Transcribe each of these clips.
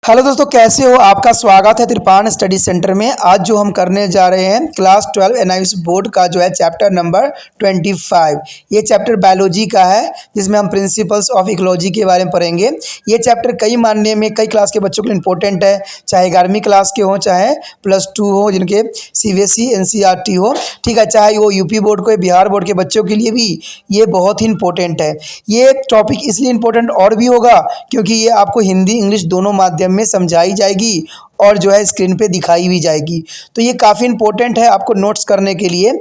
Hello दोस्तों, कैसे हो? आपका स्वागत है त्रिपाण स्टडी सेंटर में। आज जो हम करने जा रहे हैं क्लास 12 एनआईएस बोर्ड का जो है चैप्टर नंबर 25। ये चैप्टर बायोलॉजी का है, जिसमें हम प्रिंसिपल्स ऑफ इकोलॉजी के बारे में पढ़ेंगे। ये चैप्टर कई मानने में कई क्लास के बच्चों के लिए इंपॉर्टेंट है, चाहे 11वीं क्लास के हों, चाहे +2 हो, जिनके सीबीएसई एनसीईआरटी हो, ठीक है, चाहे वो यूपी बोर्ड को, बिहार बोर्ड के बच्चों के लिए भी ये बहुत ही इंपॉर्टेंट है। ये टॉपिक इसलिए इंपॉर्टेंट और भी होगा क्योंकि ये आपको हिंदी इंग्लिश दोनों माध्यम में समझाई जाएगी और जो है स्क्रीन पे दिखाई भी जाएगी। तो ये काफ़ी इंपॉर्टेंट है आपको नोट्स करने के लिए,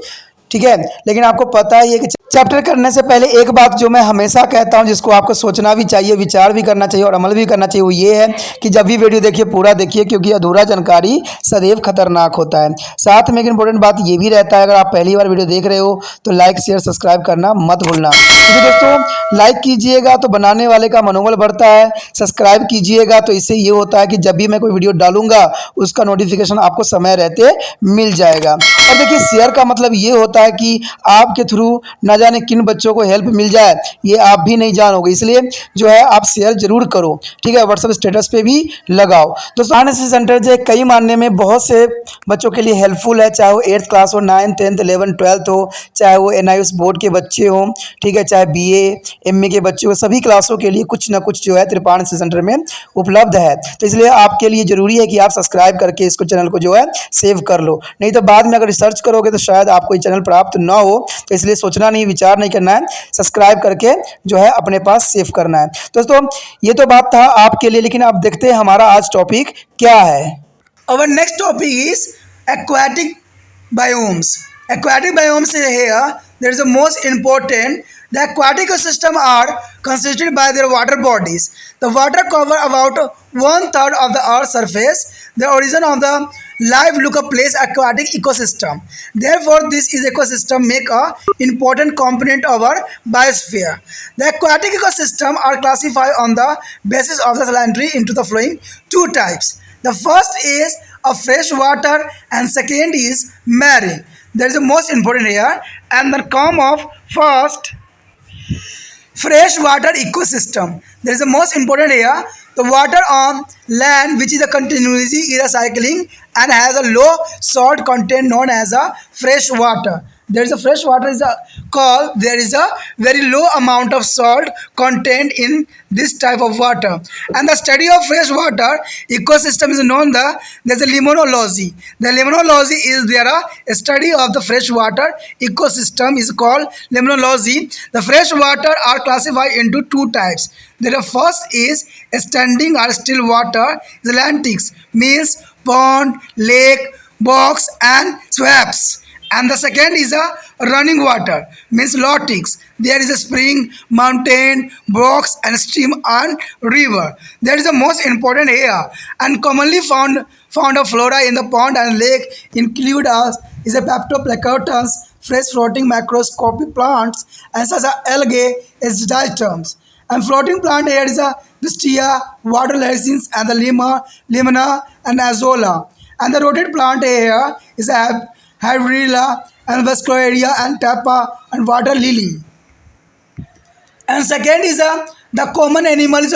ठीक है। लेकिन आपको पता ही है कि चैप्टर करने से पहले एक बात जो मैं हमेशा कहता हूं, जिसको आपको सोचना भी चाहिए, विचार भी करना चाहिए और अमल भी करना चाहिए, वो ये है कि जब भी वीडियो देखिए पूरा देखिए, क्योंकि अधूरा जानकारी सदैव खतरनाक होता है। साथ में एक इंपॉर्टेंट बात ये भी रहता है, अगर आप पहली बार वीडियो देख रहे हो तो लाइक शेयर सब्सक्राइब करना मत भूलना। क्योंकि दोस्तों लाइक कीजिएगा तो बनाने वाले का मनोबल बढ़ता है, सब्सक्राइब कीजिएगा तो इससे ये होता है कि जब भी मैं कोई वीडियो डालूंगा उसका नोटिफिकेशन आपको समय रहते मिल जाएगा। और देखिए शेयर का मतलब ये होता है कि आपके थ्रू ना जाने किन बच्चों को हेल्प मिल जाए, ये आप भी नहीं जानोगे, इसलिए जो है आप शेयर जरूर करो, ठीक है। व्हाट्सएप स्टेटस पे भी लगाओ। दोस्तों एनआईएस सेंटर जो कई मानने में बहुत से बच्चों के लिए हेल्पफुल है, चाहे वो 8th क्लास हो, 9th 10th 11th 12th हो, चाहे वो एनआईएस बोर्ड के बच्चे हों, ठीक है, चाहे बीए एमए के बच्चे हो, सभी क्लासों के लिए कुछ ना कुछ जो है त्रिपाण सेंटर में उपलब्ध है। तो इसलिए आपके लिए ज़रूरी है कि आप सब्सक्राइब करके इसको चैनल को जो है सेव कर लो, नहीं तो बाद में अगर रिसर्च करोगे तो शायद आपको ये चैनल प्राप्त ना हो। तो इसलिए सोचना नहीं, विचार नहीं करना है, सब्सक्राइब करके जो है अपने पास सेव करना है। दोस्तों ये तो बात था आपके लिए, लेकिन आप देखते हैं हमारा आज टॉपिक क्या है। Our next topic is aquatic biomes. Aquatic biomes is here. There is the most important. The aquatic ecosystem are constituted by their water bodies. The water cover about 1/3 of the Earth's surface. The origin of the life look a place aquatic ecosystem. Therefore, this is ecosystem make a important component of our biosphere. The aquatic ecosystem are classified on the basis of the salinity into the following two types. The first is a fresh water and second is marine. That is the most important here. And the come of first fresh water ecosystem. That is the most important here. The water on land which is a continuously is a cycling and has a low salt content known as a fresh water. There is a fresh water is a called, there is a very low amount of salt content in this type of water. And the study of fresh water ecosystem is known there's a limnology. The limnology is there a study of the fresh water ecosystem is called limnology. The fresh water are classified into two types. The first is standing or still water. The Atlantics means pond, lake, bogs and swamps. And the second is a running water means lotics. There is a spring, mountain, brooks and stream and river. That is the most important here. And commonly found of flora in the pond and lake include is a Baptoplacotus, fresh floating macroscopic plants and such as algae is diatoms. And floating plant here is a Pistia, water lilies and the limana and azolla. And the rooted plant here is a Hydrilla and Vascularia and Tapa and water lily. And second is the common animals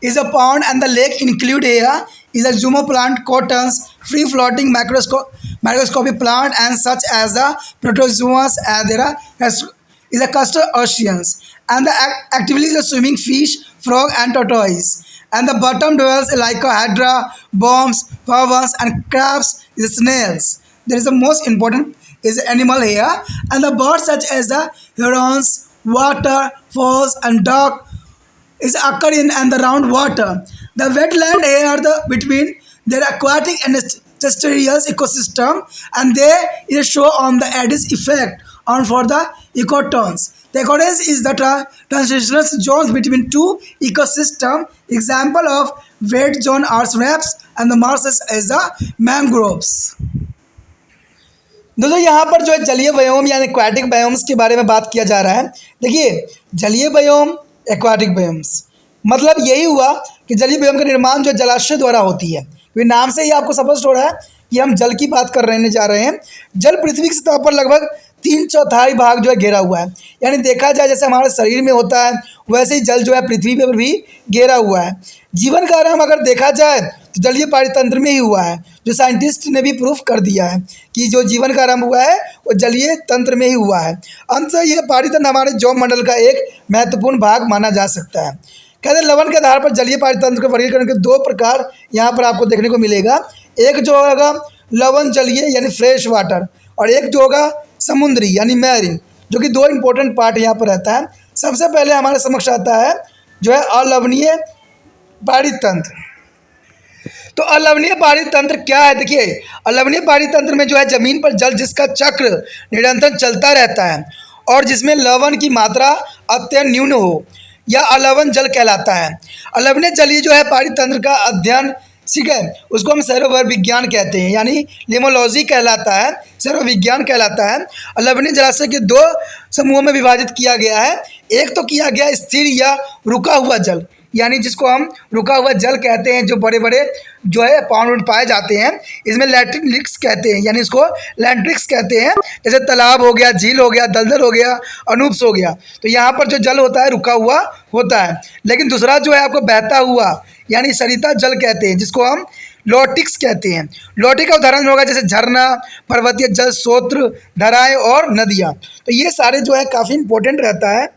is a pond and the lake include here is a Zuma plant, cottons, free floating microscopic plant and such as the protozoans and there is a crustaceans and the actively is a swimming fish, frog and tortoise. And the bottom dwells like a hydra, worms, worms and crabs is snails. There is the most important is animal here and the birds such as the herons, waterfalls and duck is occur in and around water. The wetland here are the between their aquatic and terrestrial ecosystem and they is show on the Addis effect on for the ecotones. The ecotones is the transitional zones between two ecosystem. Example of wet zone are swamps and the marshes is the mangroves. दोस्तों यहाँ पर जो है जलीय biome यानी aquatic biomes के बारे में बात किया जा रहा है। देखिए जलीय बायोम, एक्वाटिक बायोम्स मतलब यही हुआ कि जलीय बायोम का निर्माण जो जलाशय द्वारा होती है। क्योंकि नाम से ही आपको स्पष्ट हो रहा है कि हम जल की बात कर रहने जा रहे हैं। जल पृथ्वी की सतह पर लगभग 3/4 भाग जो है घेरा हुआ है। यानी देखा जाए जैसे हमारे शरीर में होता है वैसे ही जल जो है पृथ्वी पर भी घेरा हुआ है। जीवन का आरंभ अगर देखा जाए तो जलीय पारितंत्र में ही हुआ है, जो साइंटिस्ट ने भी प्रूफ कर दिया है कि जो जीवन का आरंभ हुआ है वो जलीय तंत्र में ही हुआ है। अंततः यह पारितंत्र हमारे जैव मंडल का एक महत्वपूर्ण भाग माना जा सकता है। कहते हैं लवण के आधार पर जलीय पारितंत्र का वर्गीकरण के 2 प्रकार यहाँ पर आपको देखने को मिलेगा। एक जो होगा लवण जलीय यानी फ्रेश वाटर, और एक जो होगा समुद्री यानी मैरीन, जो कि 2 इंपॉर्टेंट पार्ट यहाँ पर रहता है। सबसे पहले हमारे समक्ष आता है जो है अलवणीय पारितंत्र। तो अलवणीय पारितंत्र क्या है? देखिए, अलवणीय पारितंत्र में जो है जमीन पर जल जिसका चक्र निरंतर चलता रहता है और जिसमें लवण की मात्रा अत्यंत न्यून हो, यह अलवण जल कहलाता है। अलवणीय जलीय जो है पारितंत्र का अध्ययन, ठीक है, उसको हम सैरोवर विज्ञान कहते हैं, यानी लिमोलॉजी कहलाता है, सैरो विज्ञान कहलाता है। अलवणीय जलाशय के 2 समूहों में विभाजित किया गया है। एक तो किया गया स्थिर या रुका हुआ जल, यानी जिसको हम रुका हुआ जल कहते हैं, जो बड़े बड़े जो है पाउंड पाए जाते हैं। इसमें लैट्रिक्स कहते हैं, यानी इसको लैंट्रिक्स कहते हैं। जैसे तालाब हो गया, झील हो गया, दलदल हो गया, अनूप्स हो गया, तो यहाँ पर जो जल होता है रुका हुआ होता है। लेकिन दूसरा जो है आपको बहता हुआ यानी सरिता जल कहते हैं, जिसको हम लॉटिक्स कहते हैं। लॉटी का उदाहरण होगा जैसे झरना, पर्वतीय जल स्रोत, धाराएँ और नदियाँ। तो ये सारे जो है काफ़ी इंपॉर्टेंट रहता है।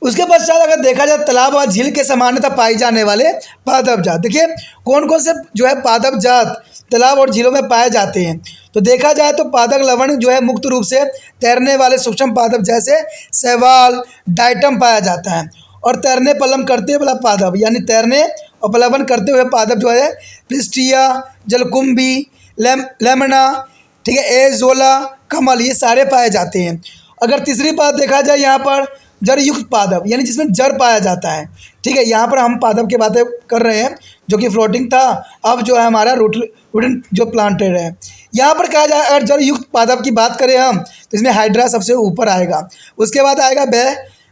उसके पश्चात अगर देखा जाए तालाब और झील के समानता पाई जाने वाले पादप जात, देखिए कौन कौन से जो है पादप जात तालाब और झीलों में पाए जाते हैं। तो देखा जाए तो पादप लवण जो है मुक्त रूप से तैरने वाले सूक्ष्म पादप जैसे शैवाल, डाइटम पाया जाता है। और तैरने पलम करते वाला पादप यानी तैरने और पलावन करते हुए पादप जो है प्लिस्टिया, जलकुंभी, लेमना, ठीक है, एजोला, कमल, ये सारे पाए जाते हैं। अगर तीसरी बात देखा जाए यहाँ पर जड़ युक्त पादप, यानी जिसमें जड़ पाया जाता है, ठीक है, यहाँ पर हम पादप की बातें कर रहे हैं जो कि फ्लोटिंग था, अब जो है हमारा रूटेड जो प्लांटेड है। यहाँ पर कहा जाए अगर जड़ युक्त पादप की बात करें हम तो इसमें हाइड्रा सबसे ऊपर आएगा। उसके बाद आएगा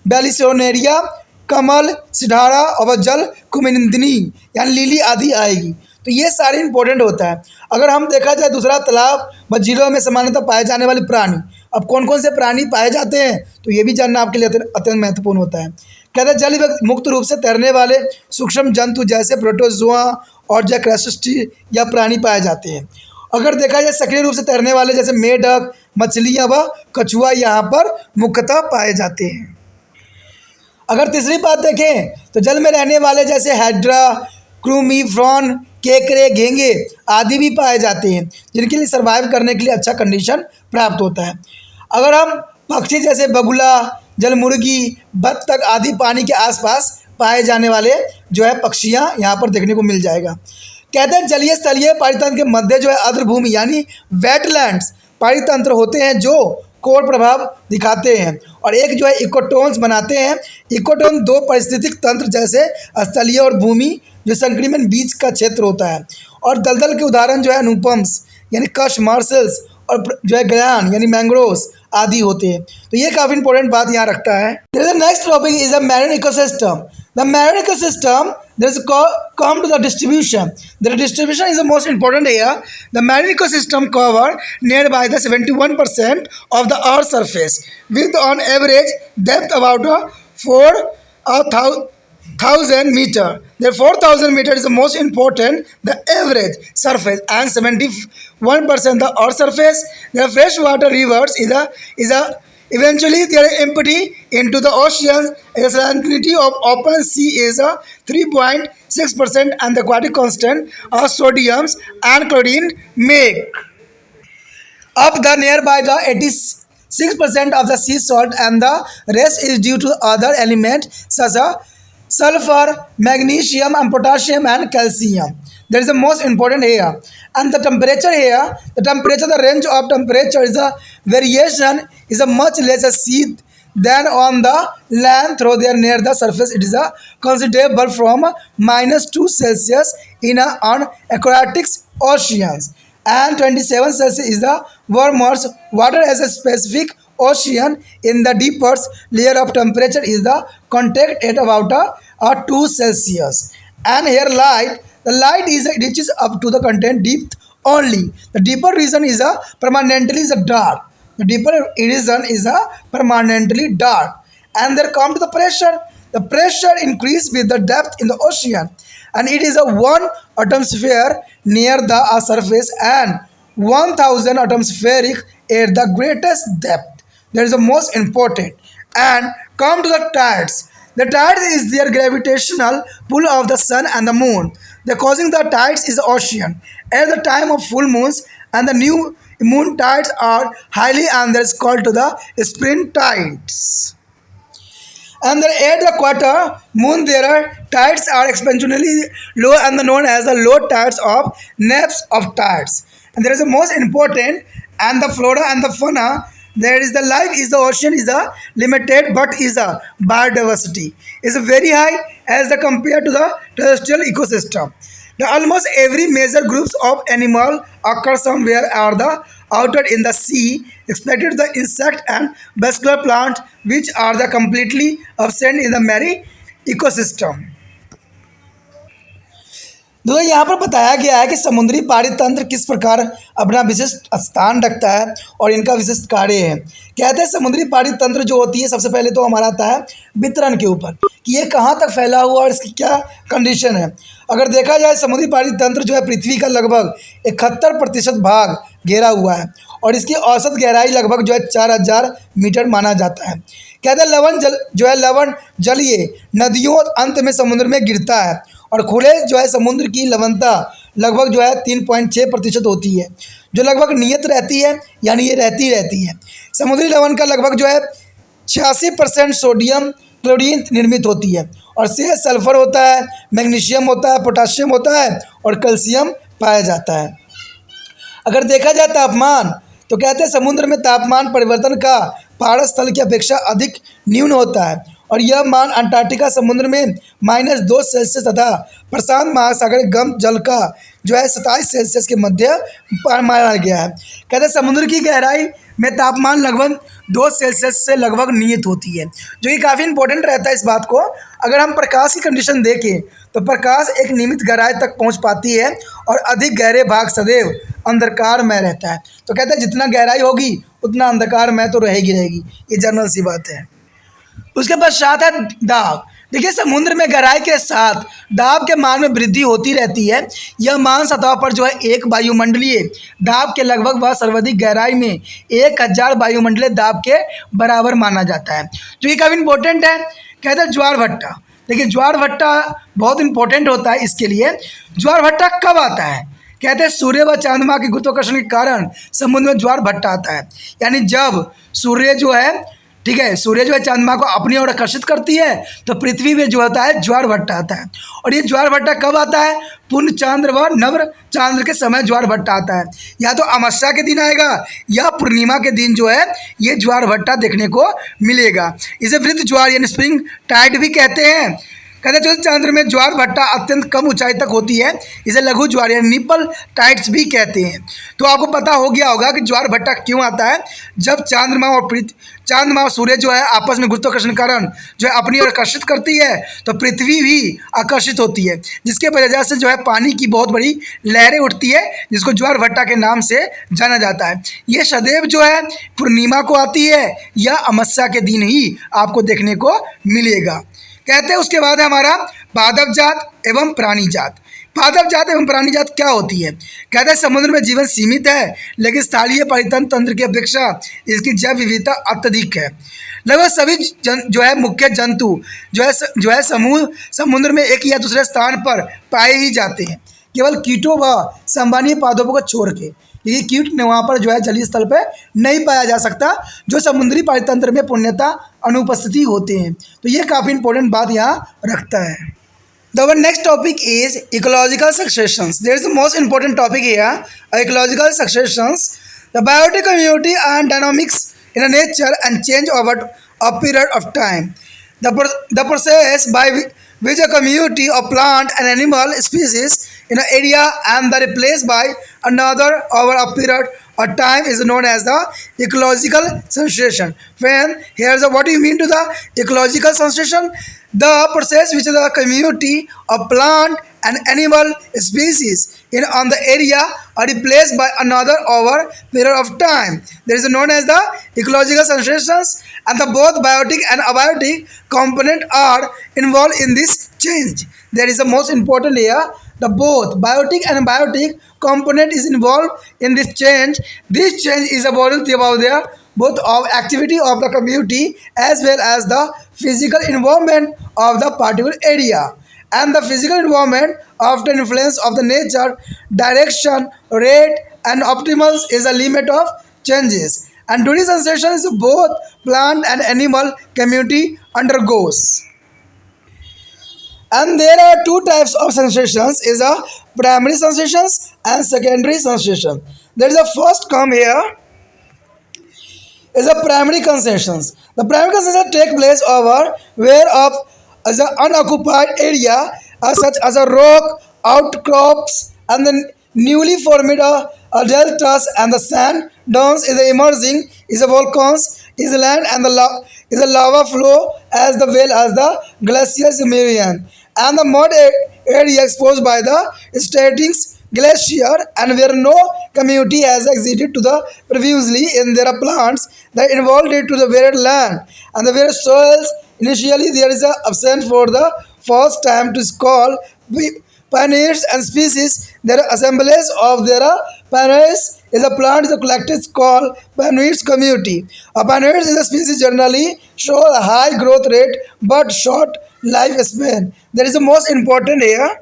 बेलिसोनेरिया, कमल, सिधारा और जल कुमिनंदिनी यानी लीली आदि आएगी। तो ये सारे इंपॉर्टेंट होता है। अगर हम देखा जाए दूसरा तालाब व झीलों में सामान्यतः पाए जाने वाले प्राणी, अब कौन कौन से प्राणी पाए जाते हैं तो ये भी जानना आपके लिए अत्यंत महत्वपूर्ण होता है। कहते हैं जल में मुक्त रूप से तैरने वाले सूक्ष्म जंतु जैसे प्रोटोजोआ और क्रस्टेशियस या प्राणी पाए जाते हैं। अगर देखा जाए सक्रिय रूप से तैरने वाले जैसे मेढक, मछलियाँ व कछुआ यहाँ पर मुख्यतः पाए जाते हैं। अगर तीसरी बात देखें तो जल में रहने वाले जैसे हाइड्रा, क्रूमी, फ्रॉन, केकड़े, घेंगे आदि भी पाए जाते हैं, जिनके लिए सर्वाइव करने के लिए अच्छा कंडीशन प्राप्त होता है। अगर हम पक्षी जैसे बगुला, जलमुर्गी, बत्तख आदि पानी के आसपास पाए जाने वाले जो है पक्षियाँ यहाँ पर देखने को मिल जाएगा। कहते हैं जलीय स्थलीय पारितंत्र के मध्य जो है आर्द्रभूमि यानी वेटलैंड्स पारितंत्र होते हैं जो कोर प्रभाव दिखाते हैं और एक जो है इकोटोन्स बनाते हैं। इकोटोन 2 पारिस्थितिक तंत्र जैसे स्थलीय और भूमि जो संक्रीमन बीच का क्षेत्र होता है, और दलदल के उदाहरण जो है अनुपम्स यानी कश, मार्शल्स और जो है गयान यानी मैंग्रोव्स आदि होते हैं। तो ये काफ़ी इंपॉर्टेंट बात यहाँ रखता है। Next topic is a marine ecosystem. The marine ecosystem, there is come to the distribution. The distribution is the most important here. The marine ecosystem cover nearby the 71% of the Earth's surface, with on average depth about 4,000 meter. The 4,000 meter is the most important, the average surface, and 71% the Earth's surface. The freshwater rivers is a eventually they are empty into the ocean. The salinity of open sea is a 3.6% and the aquatic constant of sodiums and chlorine make up the nearby the 86% of the sea salt, and the rest is due to other elements such as sulfur, magnesium and potassium and calcium. That is the most important here. And the temperature here, the range of temperature is a variation is a much less a sea than on the land through there near the surface. It is a considerable from -2 Celsius in on aquatic oceans, and 27 Celsius is the warmest water as a specific ocean. In the deeper layer of temperature is the contact at about 2 Celsius. And here the light reaches up to the content depth only. The deeper region is permanently dark. The deeper region is permanently dark. And there come to the pressure. The pressure increase with the depth in the ocean, and it is a 1 atmosphere near the surface and 1000 atmospheric at the greatest depth. That is the most important. And come to the tides. The tides is their gravitational pull of the sun and the moon. The causing the tides is the ocean. At the time of full moons and the new moon, tides are highly and that is called to the spring tides. And then at the quarter moon, their tides are exponentially low and known as the low tides of naps of tides. And there is the most important and the flora and the fauna. There is the life is the ocean is a limited but is a biodiversity is very high as the compared to the terrestrial ecosystem. The almost every major groups of animal occur somewhere or the outer in the sea, expected the insect and vascular plant which are the completely absent in the marine ecosystem. दोस्तों यहाँ पर बताया गया है कि समुद्री पानी तंत्र किस प्रकार अपना विशिष्ट स्थान रखता है और इनका विशिष्ट कार्य है। कहते हैं समुद्री पानी तंत्र जो होती है, सबसे पहले तो हमारा आता है वितरण के ऊपर कि ये कहाँ तक फैला हुआ और इसकी क्या कंडीशन है। अगर देखा जाए समुद्री पानी तंत्र जो है पृथ्वी का लगभग 71% भाग घेरा हुआ है और इसकी औसत गहराई लगभग जो है 4000 मीटर माना जाता है। कहते हैं लवण जल जो है लवण जलीय नदियों अंत में समुद्र में गिरता है और खुले जो है समुद्र की लवणता लगभग जो है 3.6% होती है जो लगभग नियत रहती है, यानी ये रहती है। समुद्री लवण का लगभग जो है 86% सोडियम क्लोरीन निर्मित होती है और से सल्फर होता है, मैग्नीशियम होता है, पोटाशियम होता है और कैल्शियम पाया जाता है। अगर देखा जाए तापमान तो कहते हैं समुद्र में तापमान परिवर्तन का पहाड़ स्थल की अपेक्षा अधिक न्यून होता है और यह मान अंटार्कटिका समुद्र में -2 सेल्सियस तथा प्रशांत महासागर गर्म जल का जो है 27 सेल्सियस के मध्य माना गया है। कहते हैं समुद्र की गहराई में तापमान लगभग 2 सेल्सियस से लगभग नियत होती है, जो कि काफ़ी इंपॉर्टेंट रहता है इस बात को। अगर हम प्रकाश की कंडीशन देखें तो प्रकाश एक नियमित गहराई तक पहुंच पाती है और अधिक गहरे भाग सदैव अंधकारमय रहता है। तो कहते हैं जितना गहराई होगी उतना अंधकारमय तो रहेगी, ये जनरल सी बात है। उसके पश्चात है दाब। देखिए समुद्र में गहराई के साथ दाब के मान में वृद्धि होती रहती है। यह मान सतह पर जो है एक वायुमंडलीय दाब के लगभग व सर्वाधिक गहराई में 1000 वायुमंडलीय दाब के बराबर माना जाता है, जो कि काफ़ी इंपॉर्टेंट है। कहते हैं ज्वार भट्टा। देखिए ज्वार भट्टा बहुत इंपॉर्टेंट होता है इसके लिए। ज्वार भट्टा कब आता है? कहते हैं सूर्य व चंद्रमा के गुरुत्वाकर्षण के कारण समुद्र में ज्वार भट्टा आता है, यानी जब सूर्य जो है सूर्य जो है चंद्रमा को अपनी ओर आकर्षित करती है तो पृथ्वी में जो होता है ज्वार भट्टा आता है। और ये ज्वार भट्टा कब आता है? पूर्ण चंद्र व नव्र चांद्र के समय ज्वार भट्टा आता है। या तो अमावस्या के दिन आएगा या पूर्णिमा के दिन जो है ये ज्वार भट्टा देखने को मिलेगा। इसे वृद्ध ज्वार यानी स्प्रिंग टाइड भी कहते हैं। कहते हैं जो चंद्र में ज्वार भट्टा अत्यंत कम ऊंचाई तक होती है इसे लघु ज्वार यानी निपल टाइड्स भी कहते हैं। तो आपको पता हो गया होगा कि ज्वार भट्टा क्यों आता है। जब चंद्रमा और सूर्य जो है आपस में गुरुत्वाकर्षण के कारण जो है अपनी ओर आकर्षित करती है तो पृथ्वी भी आकर्षित होती है, जिसके वजह से जो है पानी की बहुत बड़ी लहरें उठती है, जिसको ज्वार भट्टा के नाम से जाना जाता है। ये सदैव जो है पूर्णिमा को आती है या अमावस्या के दिन ही आपको देखने को मिलेगा। कहते हैं उसके बाद है हमारा पादप जात एवं प्राणी जात। पादप जात एवं प्राणी जात क्या होती है? कहते हैं समुद्र में जीवन सीमित है, लेकिन स्थलीय परितंत्र तंत्र की अपेक्षा इसकी जैव विविधता अत्यधिक है। लगभग सभी जो है मुख्य जंतु जो है समुद्र में एक या दूसरे स्थान पर पाए ही जाते हैं, केवल कीटों व संवहनीय पादपों को छोड़ के। ये कीट वहाँ पर जो है जलीय स्थल पे नहीं पाया जा सकता, जो समुद्री पारितंत्र में पूर्णतः अनुपस्थिति होते हैं। तो ये काफ़ी इंपॉर्टेंट बात यहाँ रखता है। The next topic is ecological successions. There is the most important topic here, ecological successions. The biotic community and dynamics in a nature and change over a period of time. The process by which a community of plant and animal species in an area and are replaced by another over a period of time is known as the ecological succession. Friend, here's what do you mean to the ecological succession? The process which the community of plant an animal species in on the area are replaced by another over period of time. There is known as the ecological sensations, and the both biotic and abiotic component are involved in this change. There is the most important here. The both biotic and abiotic component is involved in this change. This change is about the both of activity of the community as well as the physical environment of the particular area, and the physical environment often influence of the nature direction rate and optimals is a limit of changes, and during sensation is both plant and animal community undergoes. And there are two types of sensations is a primary sensations and secondary sensation. There is a first come here is a primary concessions. The primary concessions take place over where of as an unoccupied area such as a rock, outcrops, and the newly formed deltas and the sand dunes is emerging is a volcans is land and the is a lava flow as the well as the glaciers meridian and the mud area exposed by the statings glacier and where no community has existed to the previously in their plants that involved it to the varied land and the various soils initially there is a absent for the first time to call pioneers and species their assemblies of their pioneers is a plant is a collected called pioneers community. A pioneers is a species generally show a high growth rate but short lifespan. There is the most important here.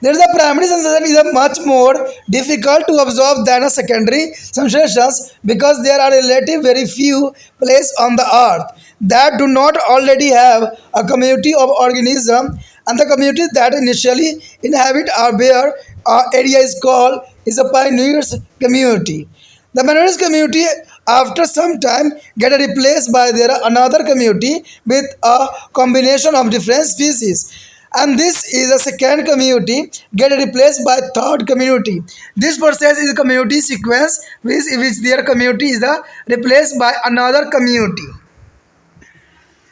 There is a primary sensation is a much more difficult to absorb than a secondary sensations because there are relatively very few places on the earth that do not already have a community of organisms, and the community that initially inhabit our bare area is called is a pioneers community. The pioneers community after some time get replaced by their another community with a combination of different species, and this is a second community get replaced by third community. This process is a community sequence which their community is replaced by another community.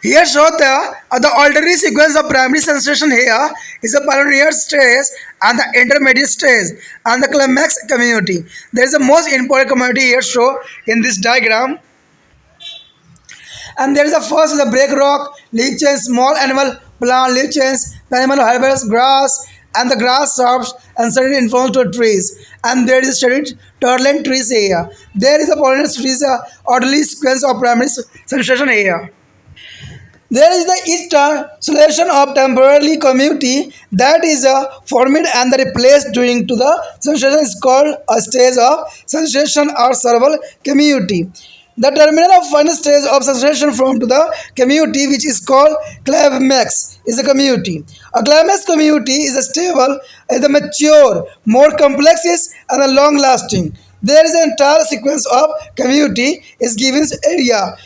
Here show the ordinary sequence of primary sensation here is a pioneer stage and the intermediate stage and the climax community. There is the most important community here show in this diagram, and there is the first is the break rock, leaf chains, small animal plant leaf chains, animal herbs, grass, and the grass shrubs and certain informs to trees. And there is studied turtling trees here. There is a pollinator trees, orderly sequence of primary sensation here. There is the installation of temporarily community that is formed and replaced during to the sensation is called a stage of sensation or several community. The terminal of final stage of sensation from to the community which is called climax is a community. A climax community is a stable, is a mature, more complex and a long lasting. There is an entire sequence of community is given area.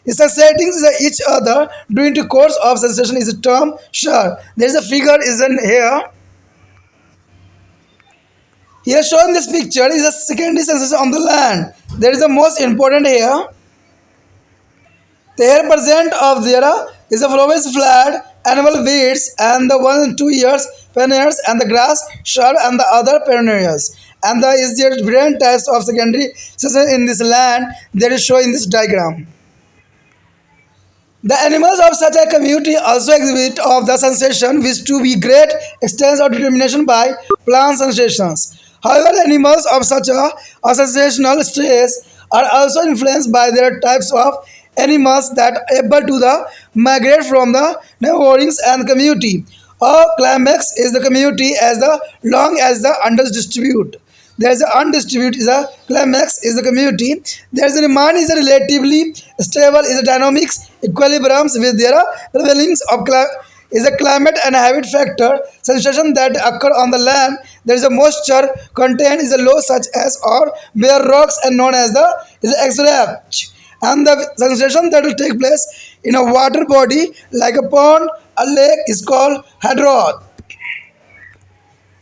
Is a settings each other during the course of sensation is a term sure. There is a figure is in here. Here shown this picture is a secondary sensation on the land. There is the most important here. The hair present of there is a flowers flat, annual weeds, and the 1 and 2 years perennials and the grass, shrub, and the other perennials. And there is there different types of secondary sensation in this land that is shown in this diagram. The animals of such a community also exhibit of the sensation which to be great extent of determination by plant sensations. However, animals of such a sensational stress are also influenced by their types of animals that are able to migrate from the neighborings and community. A climax is the community as the long as the underdistribute. There is an undistributed is a climax is the community. There is a remand is a relatively stable is a dynamics equilibriums with their prevalence of is a climate and habit factor sensation that occur on the land. There is a moisture content is a low such as or bare rocks and known as the is a extract, and the sensation that will take place in a water body like a pond, a lake is called hydroth.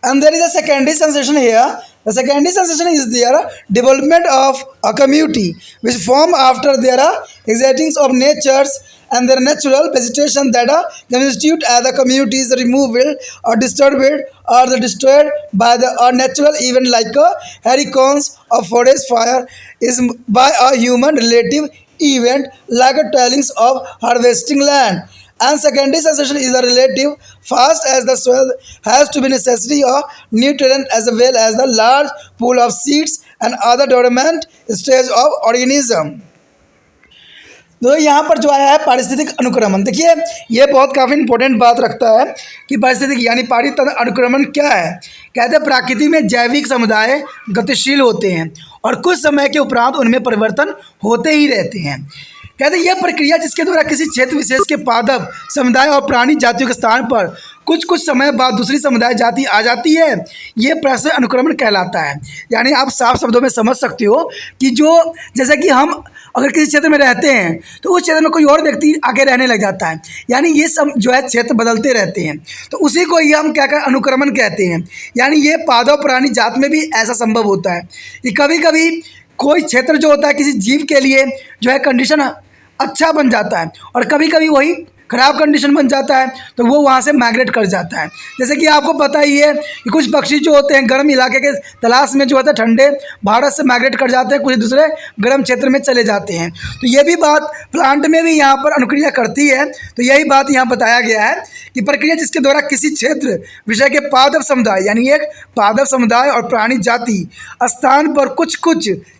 And there is a secondary sensation here. The secondary sensation is their development of a community which form after their existence of natures and their natural vegetation that constitute as the community is removed or disturbed or destroyed by the a natural event like a hurricanes or forest fire is by a human relative event like a tillings of harvesting land. And secondary sensation is a relative fast as the soil has to be necessary of nutrient as well as the large pool of seeds and other dormant stage of organism. तो यहाँ पर जो आया है पारिस्थितिक अनुक्रमण, देखिए ये बहुत काफ़ी इंपॉर्टेंट बात रखता है कि पारिस्थितिक यानी पारिस्थितिक अनुक्रमण क्या है। कहते हैं प्रकृति में जैविक समुदाय गतिशील होते हैं और कुछ समय के उपरांत उनमें परिवर्तन होते ही रहते हैं। कहते हैं यह प्रक्रिया जिसके द्वारा किसी क्षेत्र विशेष के पादप समुदाय और प्राणी जातियों के स्थान पर कुछ समय बाद दूसरी समुदाय जाति आ जाती है, ये पारिस्थितिक अनुक्रमण कहलाता है। यानी आप साफ शब्दों में समझ सकते हो कि जो जैसे कि हम अगर किसी क्षेत्र में रहते हैं तो उस क्षेत्र में कोई और व्यक्ति आके रहने लग जाता है, यानी ये सब जो है क्षेत्र बदलते रहते हैं, तो उसी को ये हम क्या कर अनुक्रमण कहते हैं। यानी ये पादप प्राणी जात में भी ऐसा संभव होता है कि कभी कभी कोई क्षेत्र जो होता है किसी जीव के लिए जो है कंडीशन अच्छा बन जाता है और कभी कभी वही ख़राब कंडीशन बन जाता है तो वो वहाँ से माइग्रेट कर जाता है। जैसे कि आपको पता ही है कि कुछ पक्षी जो होते हैं गर्म इलाके के तलाश में जो होता है ठंडे भारत से माइग्रेट कर जाते हैं, कुछ दूसरे गर्म क्षेत्र में चले जाते हैं। तो ये भी बात प्लांट में भी यहाँ पर अनुक्रिया करती है। तो यही बात यहाँ बताया गया है कि प्रक्रिया जिसके द्वारा किसी क्षेत्र विषय के पादप समुदाय यानी एक पादप समुदाय और प्राणी जाति स्थान पर कुछ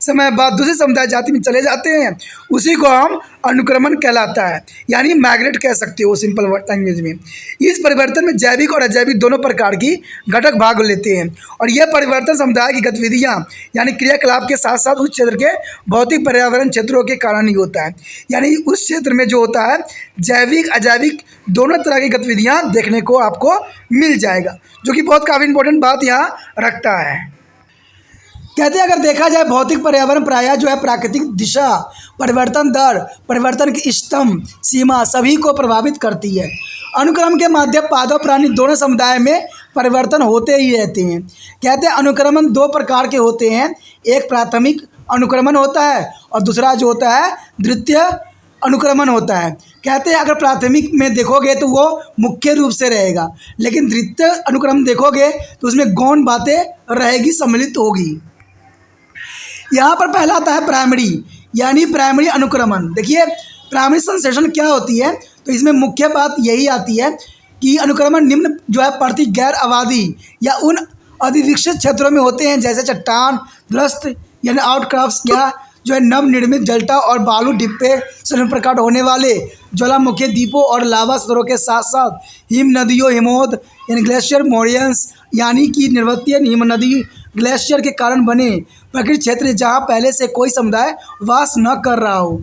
समय बाद दूसरी समुदाय जाति में चले जाते हैं, उसी को हम अनुक्रमण कहलाता है, यानी माइग्रेट कह सकते हो सिंपल लैंग्वेज में। इस परिवर्तन में जैविक और अजैविक दोनों प्रकार की घटक भाग लेते हैं और यह परिवर्तन समुदाय की गतिविधियां यानी क्रियाकलाप के साथ साथ उस क्षेत्र के भौतिक पर्यावरण क्षेत्रों के कारण ही होता है। यानी उस क्षेत्र में जो होता है जैविक अजैविक दोनों तरह की गतिविधियां देखने को आपको मिल जाएगा, जो कि बहुत काफ़ी इंपॉर्टेंट बात यहाँ रखता है। कहते हैं अगर देखा जाए भौतिक पर्यावरण प्रायः जो है प्राकृतिक दिशा परिवर्तन दर परिवर्तन की स्तंभ सीमा सभी को प्रभावित करती है। अनुक्रम के माध्यम पादप प्राणी दोनों समुदाय में परिवर्तन होते ही रहते हैं। कहते हैं अनुक्रमण दो प्रकार के होते हैं, एक प्राथमिक अनुक्रमण होता है और दूसरा जो होता है द्वितीय अनुक्रमण होता है। कहते हैं अगर प्राथमिक में देखोगे तो वो मुख्य रूप से रहेगा, लेकिन द्वितीय अनुक्रमण देखोगे तो उसमें गौण बातें रहेगी, सम्मिलित होगी। यहाँ पर पहला आता है प्राइमरी यानी प्राइमरी अनुक्रमण। देखिए प्राइमरी सेंसेशन क्या होती है, तो इसमें मुख्य बात यही आती है कि अनुक्रमण निम्न जो है प्रति गैर आबादी या उन अधिविकसित क्षेत्रों में होते हैं जैसे चट्टान ध्रस्त यानी आउटक्रॉप्स या जो है नवनिर्मित जलटा और बालू डिब्बे से प्रकट होने वाले ज्वालामुखी द्वीपों और लावा सरोवरों के साथ साथ हिम नदियों हिमोद यानी ग्लेशियर मोरियंस यानी कि निर्वतीय हिम नदी ग्लेशियर के कारण बने प्रकृति क्षेत्र जहाँ पहले से कोई समुदाय वास न कर रहा हो।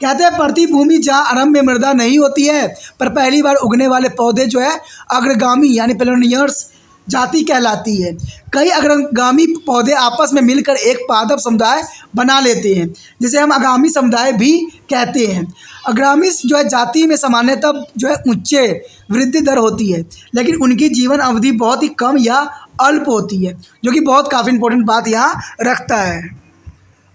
कहते हैं प्रतिभूमि जहाँ आरंभ में मृदा नहीं होती है पर पहली बार उगने वाले पौधे जो है अग्रगामी यानी पेलोनियर्स जाति कहलाती है। कई अग्रगामी पौधे आपस में मिलकर एक पादप समुदाय बना लेते हैं जिसे हम आगामी समुदाय भी कहते हैं। अग्रगामी जो है जाति में सामान्यतः जो है उच्च वृद्धि दर होती है, लेकिन उनकी जीवन अवधि बहुत ही कम या अल्प होती है, जो कि बहुत काफ़ी इंपॉर्टेंट बात यहाँ रखता है।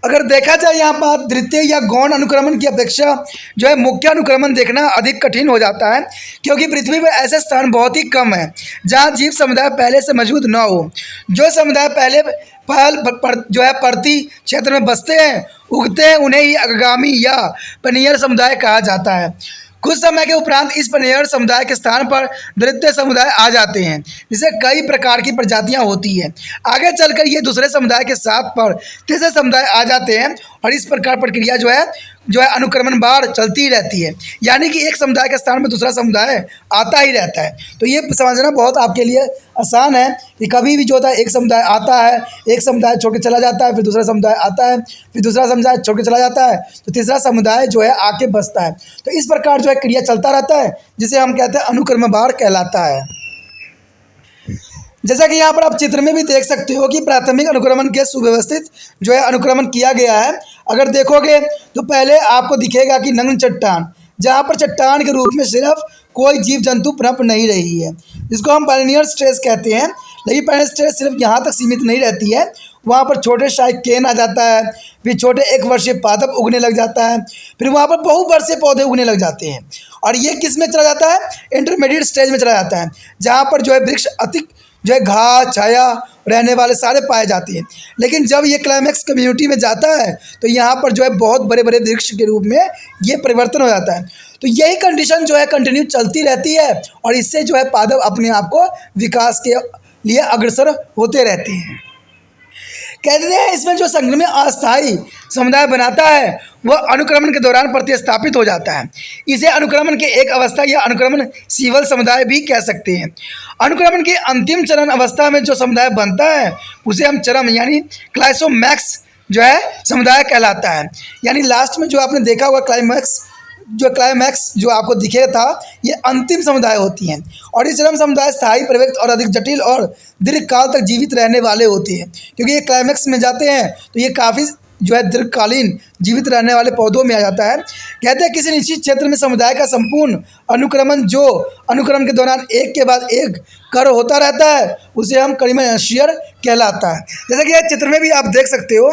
अगर देखा जाए यहाँ पर द्वितीय या गौण अनुक्रमण की अपेक्षा जो है मुख्य अनुक्रमण देखना अधिक कठिन हो जाता है, क्योंकि पृथ्वी पर ऐसे स्थान बहुत ही कम है जहाँ जीव समुदाय पहले से मौजूद न हो। जो समुदाय पहले जो है प्रति क्षेत्र में बसते हैं उगते हैं उन्हें ही अग्रगामी या पनियर समुदाय कहा जाता है। कुछ समय के उपरांत इस पनियर समुदाय के स्थान पर द्वितीय समुदाय आ जाते हैं, जिसे कई प्रकार की प्रजातियां होती है। आगे चलकर ये दूसरे समुदाय के साथ पर तीसरे समुदाय आ जाते हैं और इस प्रकार प्रक्रिया जो है अनुक्रमण बार चलती ही रहती है, यानी कि एक समुदाय के स्थान पर दूसरा समुदाय आता ही रहता है। तो ये समझना बहुत आपके लिए आसान है कि कभी भी जो होता है एक समुदाय आता है, एक समुदाय छोड़ के चला जाता है, फिर दूसरा समुदाय आता है, फिर दूसरा समुदाय छोड़ के चला जाता है, तो तीसरा समुदाय जो है आके बसता है। तो इस प्रकार जो है क्रिया चलता रहता है, जिसे हम कहते हैं अनुक्रमण बार कहलाता है। जैसा कि यहाँ पर आप चित्र में भी देख सकते हो कि प्राथमिक अनुक्रमण के सुव्यवस्थित जो है अनुक्रमण किया गया है। अगर देखोगे तो पहले आपको दिखेगा कि नग्न चट्टान, जहाँ पर चट्टान के रूप में सिर्फ कोई जीव जंतु पनप नहीं रही है, जिसको हम पायनियर स्ट्रेस कहते हैं। लेकिन पायनियर स्ट्रेस सिर्फ यहाँ तक सीमित नहीं रहती है, वहाँ पर छोटे शाही केन आ जाता है, फिर छोटे 1 वर्षीय पादप उगने लग जाता है, फिर वहाँ पर बहुवर्षीय पौधे उगने लग जाते हैं। और ये किस में चला जाता है? इंटरमीडिएट स्टेज में चला जाता है, जहाँ पर जो है वृक्ष अधिक जो है घास छाया रहने वाले सारे पाए जाते हैं। लेकिन जब ये क्लाइमैक्स कम्युनिटी में जाता है तो यहाँ पर जो है बहुत बड़े बड़े वृक्ष के रूप में ये परिवर्तन हो जाता है। तो यही कंडीशन जो है कंटिन्यू चलती रहती है और इससे जो है पादप अपने आप को विकास के लिए अग्रसर होते रहते हैं। कहते हैं इसमें जो संक्रमण अस्थायी समुदाय बनाता है वह अनुक्रमण के दौरान प्रतिस्थापित हो जाता है। इसे अनुक्रमण की एक अवस्था या अनुक्रमण सीवल समुदाय भी कह सकते हैं। अनुक्रमण की अंतिम चरण अवस्था में जो समुदाय बनता है उसे हम चरम यानी क्लाइसोमैक्स जो है समुदाय कहलाता है। यानी लास्ट में जो आपने देखा हुआ क्लाइमैक्स जो आपको दिखे था, ये अंतिम समुदाय होती हैं। और ये चरम समुदाय स्थायी, परिव्यक्त और अधिक जटिल और दीर्घकाल तक जीवित रहने वाले होते हैं, क्योंकि ये क्लाइमैक्स में जाते हैं तो ये काफ़ी जो है दीर्घकालीन जीवित रहने वाले पौधों में आ जाता है। कहते हैं किसी निश्चित क्षेत्र में समुदाय का संपूर्ण अनुक्रमण जो अनुक्रमण के दौरान एक के बाद एक कर होता रहता है उसे हम करीमेंशियर कहलाता है। जैसा कि यह चित्र में भी आप देख सकते हो,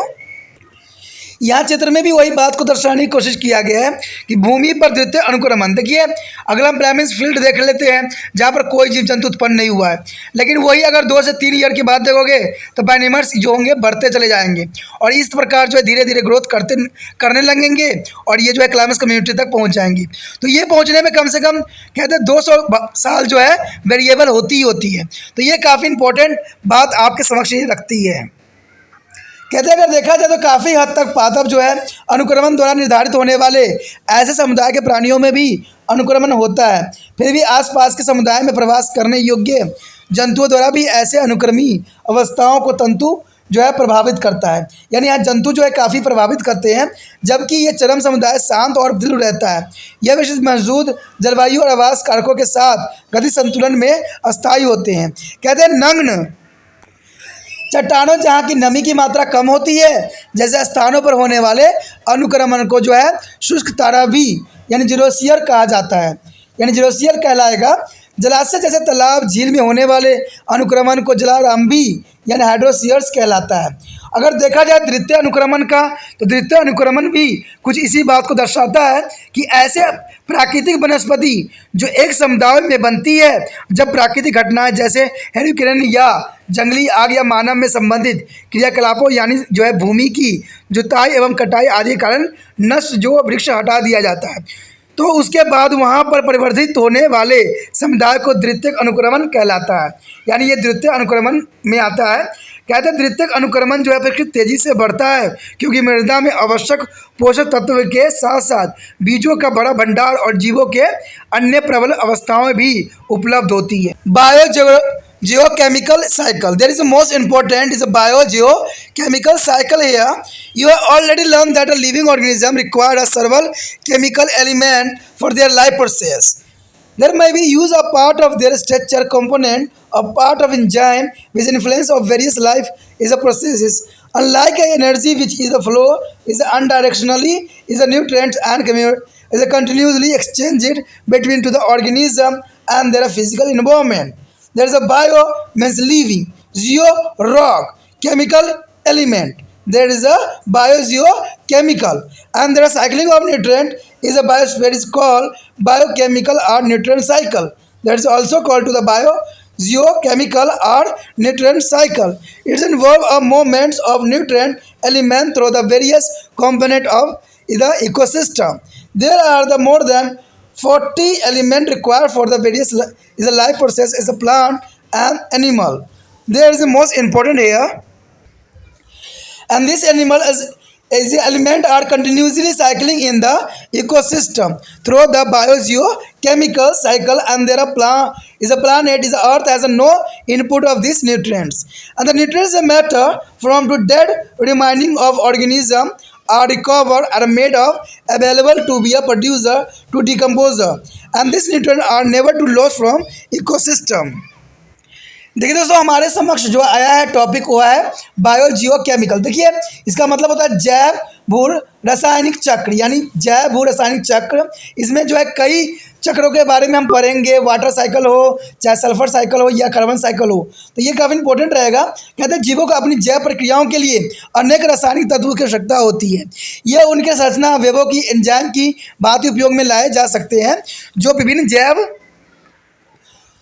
यहाँ चित्र में भी वही बात को दर्शाने की कोशिश किया गया है कि भूमि पर द्वितीय अनुक्रमण। देखिए अगला हम ब्राह्मण्स फील्ड देख लेते हैं जहाँ पर कोई जीव जंतु उत्पन्न नहीं हुआ है, लेकिन वही अगर 2 से 3 ईयर की बात देखोगे तो बाइनेमर्स जो होंगे बढ़ते चले जाएंगे और इस प्रकार जो है धीरे धीरे ग्रोथ करने लगेंगे और ये जो है क्लाइमैक्स कम्युनिटी तक पहुँच जाएंगी। तो ये पहुँचने में कम से कम कहते हैं 200 साल जो है वेरिएबल होती ही होती है। तो ये काफ़ी इंपॉर्टेंट बात आपके समक्ष ये रखती है। कहते हैं अगर देखा जाए तो काफ़ी हद तक पादप जो है अनुक्रमण द्वारा निर्धारित होने वाले ऐसे समुदाय के प्राणियों में भी अनुक्रमण होता है। फिर भी आसपास के समुदाय में प्रवास करने योग्य जंतुओं द्वारा भी ऐसे अनुक्रमी अवस्थाओं को तंतु जो है प्रभावित करता है। यानी यहाँ जंतु जो है काफ़ी प्रभावित करते हैं, जबकि ये चरम समुदाय शांत और दृढ़ रहता है। यह विशेष मौजूद जलवायु और आवास कारकों के साथ गति संतुलन में अस्थायी होते हैं। कहते हैं नग्न चट्टानों जहाँ की नमी की मात्रा कम होती है जैसे स्थानों पर होने वाले अनुक्रमण को जो है शुष्क तारावी यानी जीरोसियर कहा जाता है। यानी जीरोसियर कहलाएगा। जलाशय जैसे तालाब झील में होने वाले अनुक्रमण को जलारंभी यानी हाइड्रोसियर्स कहलाता है। अगर देखा जाए द्वितीय अनुक्रमण का तो द्वितीय अनुक्रमण भी कुछ इसी बात को दर्शाता है कि ऐसे प्राकृतिक वनस्पति जो एक समुदाय में बनती है जब प्राकृतिक घटनाएं जैसे हेरिकेन या जंगली आग या मानव में संबंधित क्रियाकलापों यानी जो है भूमि की जुताई एवं कटाई आदि के कारण नष्ट जो वृक्ष हटा दिया जाता है, तो उसके बाद वहाँ पर परिवर्धित होने वाले समुदाय को द्वितीयक अनुक्रमण कहलाता है। यानी ये द्वितीय अनुक्रमण में आता है। कहते हैं द्वितीयक अनुक्रमण जो है प्रकृति तेजी से बढ़ता है क्योंकि मृदा में आवश्यक पोषक तत्व के साथ साथ बीजों का बड़ा भंडार और जीवों के अन्य प्रबल अवस्थाएं भी उपलब्ध होती है। Biogeochemical cycle. There is the most important is a biogeochemical cycle here. You have already learned that a living organism requires several chemical elements for their life process. There may be use a part of their structure component, a part of enzyme, which influence of various life is a processes. Unlike energy, which is a flow, is unidirectionally, is a nutrient and is a continuously exchanged between to the organism and their physical environment. There is a bio means living, geo rock, chemical element. There is a biogeochemical, and there is cycling of nutrient is a biosphere is called biochemical or nutrient cycle. That is also called to the biogeochemical or nutrient cycle. It involves a movement of nutrient element through the various component of the ecosystem. There are the more than 40 elements required for the various is a life process is a plant and animal. There is the most important here, and this animal is the element are continuously cycling in the ecosystem through the biogeochemical cycle, and there are planet is the earth has a no input of these nutrients, and the nutrients are matter from to dead remaining of organism are recovered are made of available to be a producer to decomposer, and this nutrient are never to lose from ecosystem. देखिए दोस्तों हमारे समक्ष जो आया है topic हुआ है biogeochemical. देखिए इसका मतलब होता है जैव भू रासायनिक चक्र यानी जैव भू रासायनिक चक्र, इसमें जो है कई चक्रों के बारे में हम पढ़ेंगे, वाटर साइकिल हो, चाहे सल्फर साइकिल हो या कार्बन साइकिल हो, तो ये काफ़ी इंपॉर्टेंट रहेगा। कहते हैं जीवों को अपनी जैव प्रक्रियाओं के लिए अनेक रासायनिक तत्वों की आवश्यकता होती है। यह उनके संरचना अवयवों की एंजाइम की भांति उपयोग में लाए जा सकते हैं जो विभिन्न जैव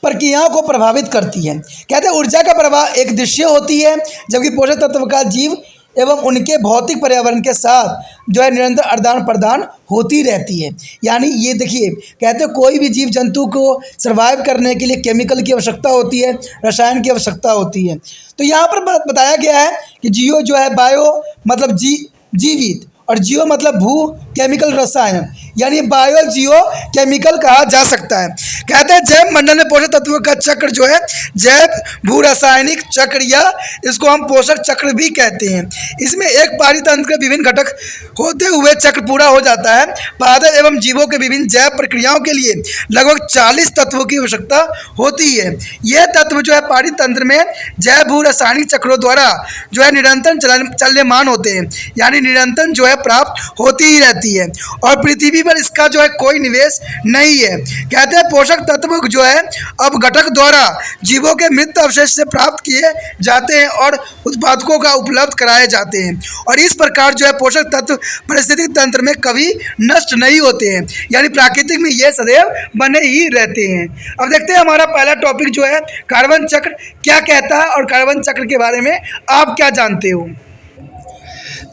प्रक्रियाओं को प्रभावित करती है। कहते हैं ऊर्जा का प्रवाह एक दृश्य होती है, जबकि पोषक तत्व का जीव एवं उनके भौतिक पर्यावरण के साथ जो है निरंतर आदान प्रदान होती रहती है। यानी ये देखिए, कहते हैं कोई भी जीव जंतु को सर्वाइव करने के लिए केमिकल की आवश्यकता होती है, रसायन की आवश्यकता होती है। तो यहाँ पर बताया गया है कि जियो जो है बायो मतलब जीवित, और जियो मतलब भू केमिकल रसायन, यानी बायो जियो केमिकल कहा जा सकता है। कहते हैं जैव मंडल में पोषक तत्वों का चक्र जो है जैव भू रासायनिक चक्र, या इसको हम पोषक चक्र भी कहते हैं। इसमें एक पारितंत्र के विभिन्न घटक होते हुए चक्र पूरा हो जाता है। पादप एवं जीवों के विभिन्न जैव प्रक्रियाओं के लिए लगभग 40 तत्वों की आवश्यकता होती है। यह तत्व जो है पारितंत्र में जैव भू रासायनिक चक्रों द्वारा जो है निरंतर चलमान होते हैं, यानी निरंतर जो है प्राप्त होती ही रहती है, और पृथ्वी पर इसका जो है कोई निवेश नहीं है। कहते हैं पोषक तत्व जो है अब घटक द्वारा जीवों के मृत अवशेष से प्राप्त किए जाते हैं और उत्पादकों का उपलब्ध कराए जाते हैं, और इस प्रकार जो है पोषक तत्व पारिस्थितिक तंत्र में कभी नष्ट नहीं होते हैं, यानी प्राकृतिक में ये सदैव बने ही रहते हैं। अब देखते हैं हमारा पहला टॉपिक जो है कार्बन चक्र क्या कहता है, और कार्बन चक्र के बारे में आप क्या जानते हो।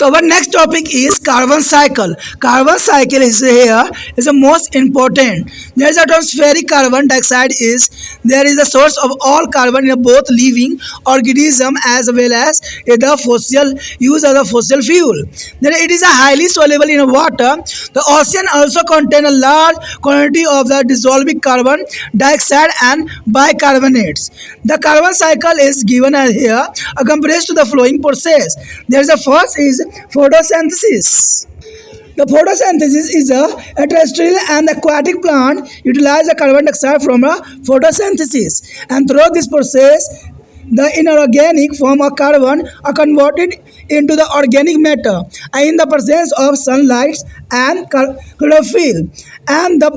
So our next topic is carbon cycle. Carbon cycle is here is the most important. There is atmospheric carbon dioxide is there is a source of all carbon in both living organism as well as the fossil use as a fossil fuel. Then it is a highly soluble in water. The ocean also contain a large quantity of the dissolving carbon dioxide and bicarbonates. The carbon cycle is given as here compressed to the flowing process. There is a first is photosynthesis. The photosynthesis is a terrestrial and aquatic plant utilize the carbon dioxide from a photosynthesis, and through this process the inorganic form of carbon are converted into the organic matter in the presence of sunlight and chlorophyll, and the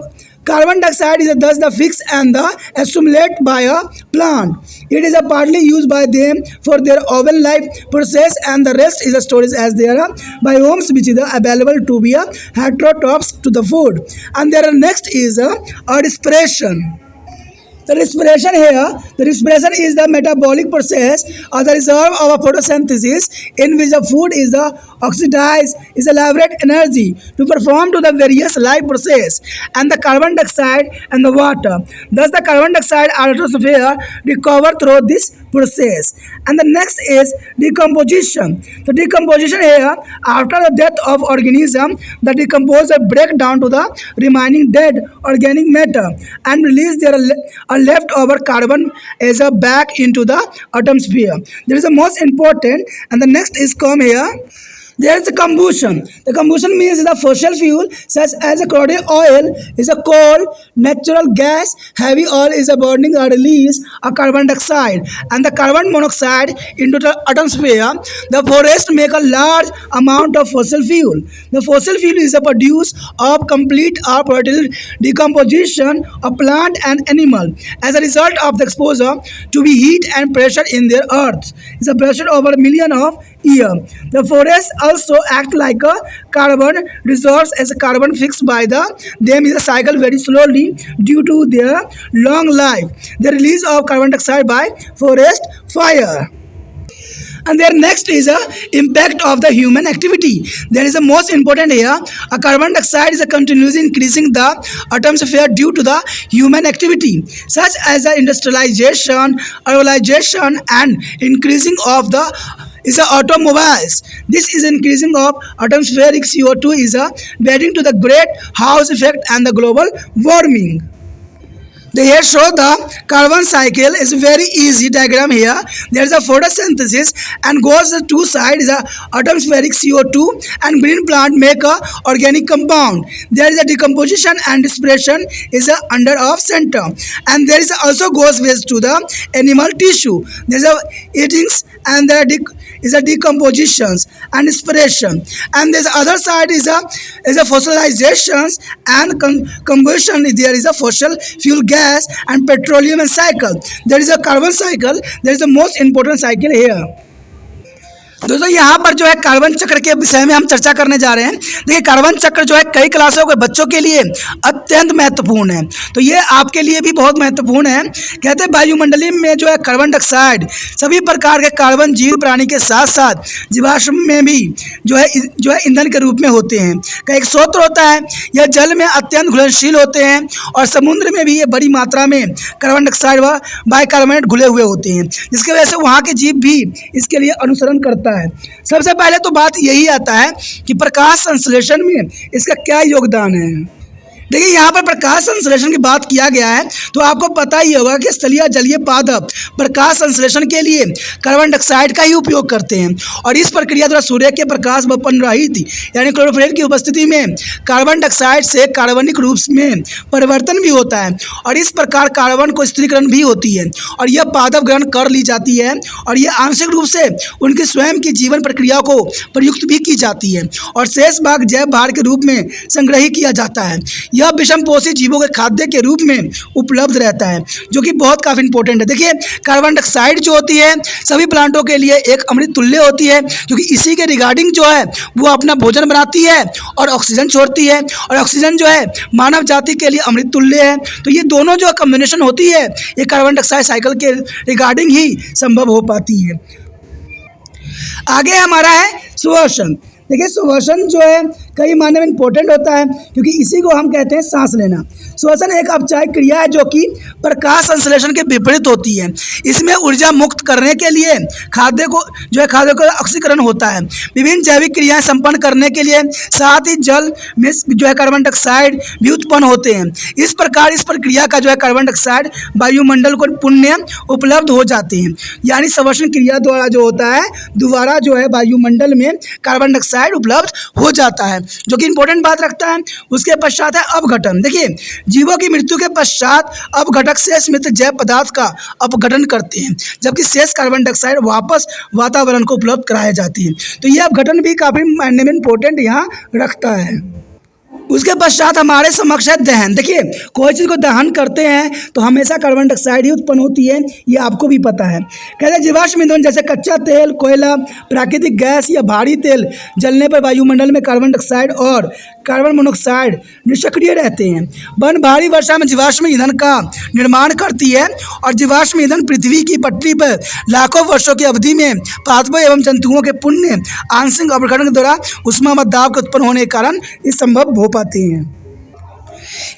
carbon dioxide is thus the fixed and the accumulated by a plant. It is partly used by them for their oven life process, and the rest is storage as their biomes which is available to be heterotrophs to the food. And their next is a respiration. The respiration here, the respiration is the metabolic process or the reserve of a photosynthesis in which the food is oxidized, is elaborate energy to perform to the various life process, and the carbon dioxide and the water. Thus the carbon dioxide atmosphere recover through this process. And the next is decomposition. The decomposition here, after the death of organism, the decomposer break down to the remaining dead organic matter and release their leftover carbon as a back into the atmosphere. That is the most important. And the next is come here. There is a combustion. The combustion means the fossil fuel such as a crude oil is a coal, natural gas, heavy oil is a burning or release of carbon dioxide and the carbon monoxide into the atmosphere. The forest make a large amount of fossil fuel. The fossil fuel is a produce of complete or partial decomposition of plant and animal as a result of the exposure to be heat and pressure in their earth. It's a pressure over a million of years. The forest also act like a carbon reserves as a carbon fixed by them is a cycle very slowly due to their long life. The release of carbon dioxide by forest fire. And their next is a impact of the human activity. There is a most important here. A carbon dioxide is a continuously increasing the atmosphere due to the human activity, such as the industrialization, urbanization, and increasing of the is the automobiles. This is increasing of atmospheric CO2 is leading to the great house effect and the global warming. The here show the carbon cycle is very easy diagram here. There is a photosynthesis and goes the two sides the atmospheric CO2 and green plant make a organic compound. There is a decomposition and respiration is a under of center, and there is also goes waste to the animal tissue. There is a eatings and there is a decompositions and respiration, and this other side is a fossilizations and combustion. There is a fossil fuel gas and petroleum and cycle. There is a carbon cycle. There is the most important cycle here. दोस्तों यहाँ पर जो है carbon चक्र के विषय में हम चर्चा करने जा रहे हैं। देखिए कार्बन चक्र जो है कई क्लासों के बच्चों के लिए अत्यंत महत्वपूर्ण है, तो ये आपके लिए भी बहुत महत्वपूर्ण है। कहते हैं वायुमंडलीय में जो है कार्बन डाइऑक्साइड सभी प्रकार के कार्बन जीव प्राणी के साथ साथ जीवाश्म में भी जो है ईंधन के रूप में होते हैं का एक स्रोत होता है। यह जल में अत्यंत घुलनशील होते हैं और समुद्र में भी ये बड़ी मात्रा में कार्बन डाइऑक्साइड व बाइकार्बोनेट घुले हुए होते हैं, जिसकी वजह से वहाँ के जीव भी इसके लिए अनुसरण करता है। सबसे पहले तो बात यही आता है कि प्रकाश संश्लेषण में इसका क्या योगदान है। देखिए यहाँ पर प्रकाश संश्लेषण की बात किया गया है तो आपको पता ही होगा कि स्थलीय जलीय पादप प्रकाश संश्लेषण के लिए कार्बन डाइऑक्साइड का ही उपयोग करते हैं, और इस प्रक्रिया द्वारा सूर्य के प्रकाश वपन रहित यानी क्लोरोफिल की उपस्थिति में कार्बन डाइऑक्साइड से कार्बनिक रूप में परिवर्तन भी होता है, और इस प्रकार कार्बन को स्थिरीकरण भी होती है और यह पादप ग्रहण कर ली जाती है, और यह आंशिक रूप से उनकी स्वयं की जीवन प्रक्रिया को प्रयुक्त भी की जाती है, और शेष भाग जैव भार के रूप में संग्रहित किया जाता है। यह विषमपोषी जीवों के खाद्य के रूप में उपलब्ध रहता है, जो कि बहुत काफ़ी इंपॉर्टेंट है। देखिए कार्बन डाइऑक्साइड जो होती है सभी प्लांटों के लिए एक अमृत तुल्य होती है, क्योंकि इसी के रिगार्डिंग जो है वो अपना भोजन बनाती है और ऑक्सीजन छोड़ती है, और ऑक्सीजन जो है मानव जाति के लिए अमृत तुल्य है। तो ये दोनों जो कॉम्बिनेशन होती है ये कार्बन डाइऑक्साइड साइकिल के रिगार्डिंग ही संभव हो पाती है। आगे हमारा है श्वसन। देखिए श्वसन जो है कई मायने में इंपॉर्टेंट होता है, क्योंकि इसी को हम कहते हैं सांस लेना। श्वसन एक औपचारिक क्रिया है जो कि प्रकाश संश्लेषण के विपरीत होती है। इसमें ऊर्जा मुक्त करने के लिए खाद्य का ऑक्सीकरण होता है। विभिन्न जैविक क्रियाएं संपन्न करने के लिए साथ ही जल में जो है कार्बन डाइऑक्साइड भी उत्पन्न होते हैं। इस प्रकार इस प्रक्रिया का जो है कार्बन डाइऑक्साइड वायुमंडल को पुण्य उपलब्ध हो जाते हैं, यानी श्वसन क्रिया द्वारा जो होता है दोबारा जो है वायुमंडल में कार्बन डाइऑक्साइड उपलब्ध हो जाता है, जो कि इंपॉर्टेंट बात रखता है। उसके पश्चात है अपघटन। देखिए जीवों की मृत्यु के पश्चात अपघटक शेष मृत जैव पदार्थ का अपघटन करते हैं, जबकि शेष कार्बन डाइऑक्साइड वापस वातावरण को उपलब्ध कराए जाते हैं। तो यह अपघटन भी काफ़ी मायने में इंपॉर्टेंट यहाँ रखता है। उसके पश्चात हमारे समक्ष है दहन। देखिए कोई चीज़ को दहन करते हैं तो हमेशा कार्बन डाइऑक्साइड ही उत्पन्न होती है, ये आपको भी पता है। कहते हैं जीवाश्म ईंधन जैसे कच्चा तेल, कोयला, प्राकृतिक गैस या भारी तेल जलने पर वायुमंडल में कार्बन डाइऑक्साइड और कार्बन मोनोऑक्साइड निष्क्रिय रहते हैं। वन भारी वर्षा में जीवाश्म ईंधन का निर्माण करती है, और जीवाश्म ईंधन पृथ्वी की पटरी पर लाखों वर्षों की अवधि में पादपों एवं जंतुओं के पुण्य आंशिक अपघटन के द्वारा उष्मा व दाब के उत्पन्न होने के कारण ये संभव हो पाते हैं।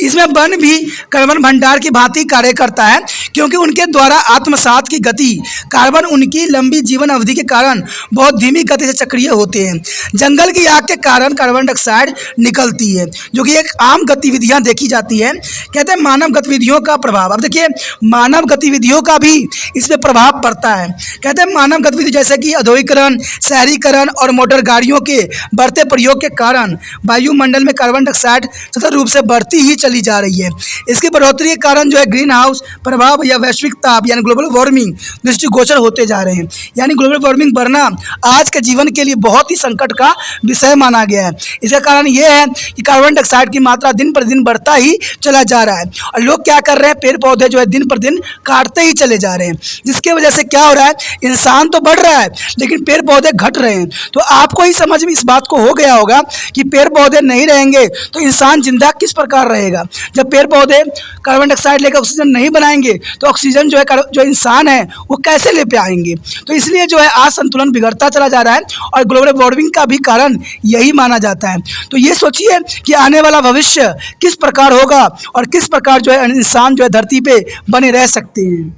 इसमें वन भी कार्बन भंडार की भांति कार्य करता है, क्योंकि उनके द्वारा आत्मसात की गति कार्बन उनकी लंबी जीवन अवधि के कारण बहुत धीमी गति से चक्रीय होते हैं। जंगल की आग के कारण कार्बन डाइऑक्साइड निकलती है, जो कि एक आम गतिविधियां देखी जाती है। कहते हैं मानव गतिविधियों का प्रभाव। अब देखिए मानव गतिविधियों का भी इसमें प्रभाव पड़ता है। कहते हैं मानव गतिविधि जैसे कि औद्योगिकरण, शहरीकरण और मोटर गाड़ियों के बढ़ते प्रयोग के कारण वायुमंडल में कार्बन डाइऑक्साइड सतत रूप से बढ़ती ही चली जा रही है। इसकी बढ़ोतरी के कारण जो है ग्रीन हाउस प्रभाव या वैश्विक ताप यानी ग्लोबल वार्मिंग दृष्टिगोचर होते जा रहे हैं। यानी ग्लोबल वार्मिंग बढ़ना आज के जीवन के लिए बहुत ही संकट का विषय माना गया है। इसका कारण ये है कि कार्बन डाइऑक्साइड की मात्रा दिन पर दिन बढ़ता ही चला जा रहा है, और लोग क्या कर रहे हैं, पेड़ पौधे जो है दिन पर दिन काटते ही चले जा रहे हैं, जिसकी वजह से क्या हो रहा है, इंसान तो बढ़ रहा है लेकिन पेड़ पौधे घट रहे हैं। तो आपको ही समझ में इस बात को हो गया होगा कि पेड़ पौधे नहीं रहेंगे तो इंसान जिंदा किस प्रकार रहेगा। जब पेड़ पौधे कार्बन डाइऑक्साइड लेकर ऑक्सीजन नहीं बनाएंगे तो ऑक्सीजन जो है जो इंसान है वो कैसे ले पाएंगे। तो इसलिए जो है आज संतुलन बिगड़ता चला जा रहा है, और ग्लोबल वार्मिंग का भी कारण यही माना जाता है। तो ये सोचिए कि आने वाला भविष्य किस प्रकार होगा और किस प्रकार जो है इंसान जो है धरती पे बने रह सकते हैं।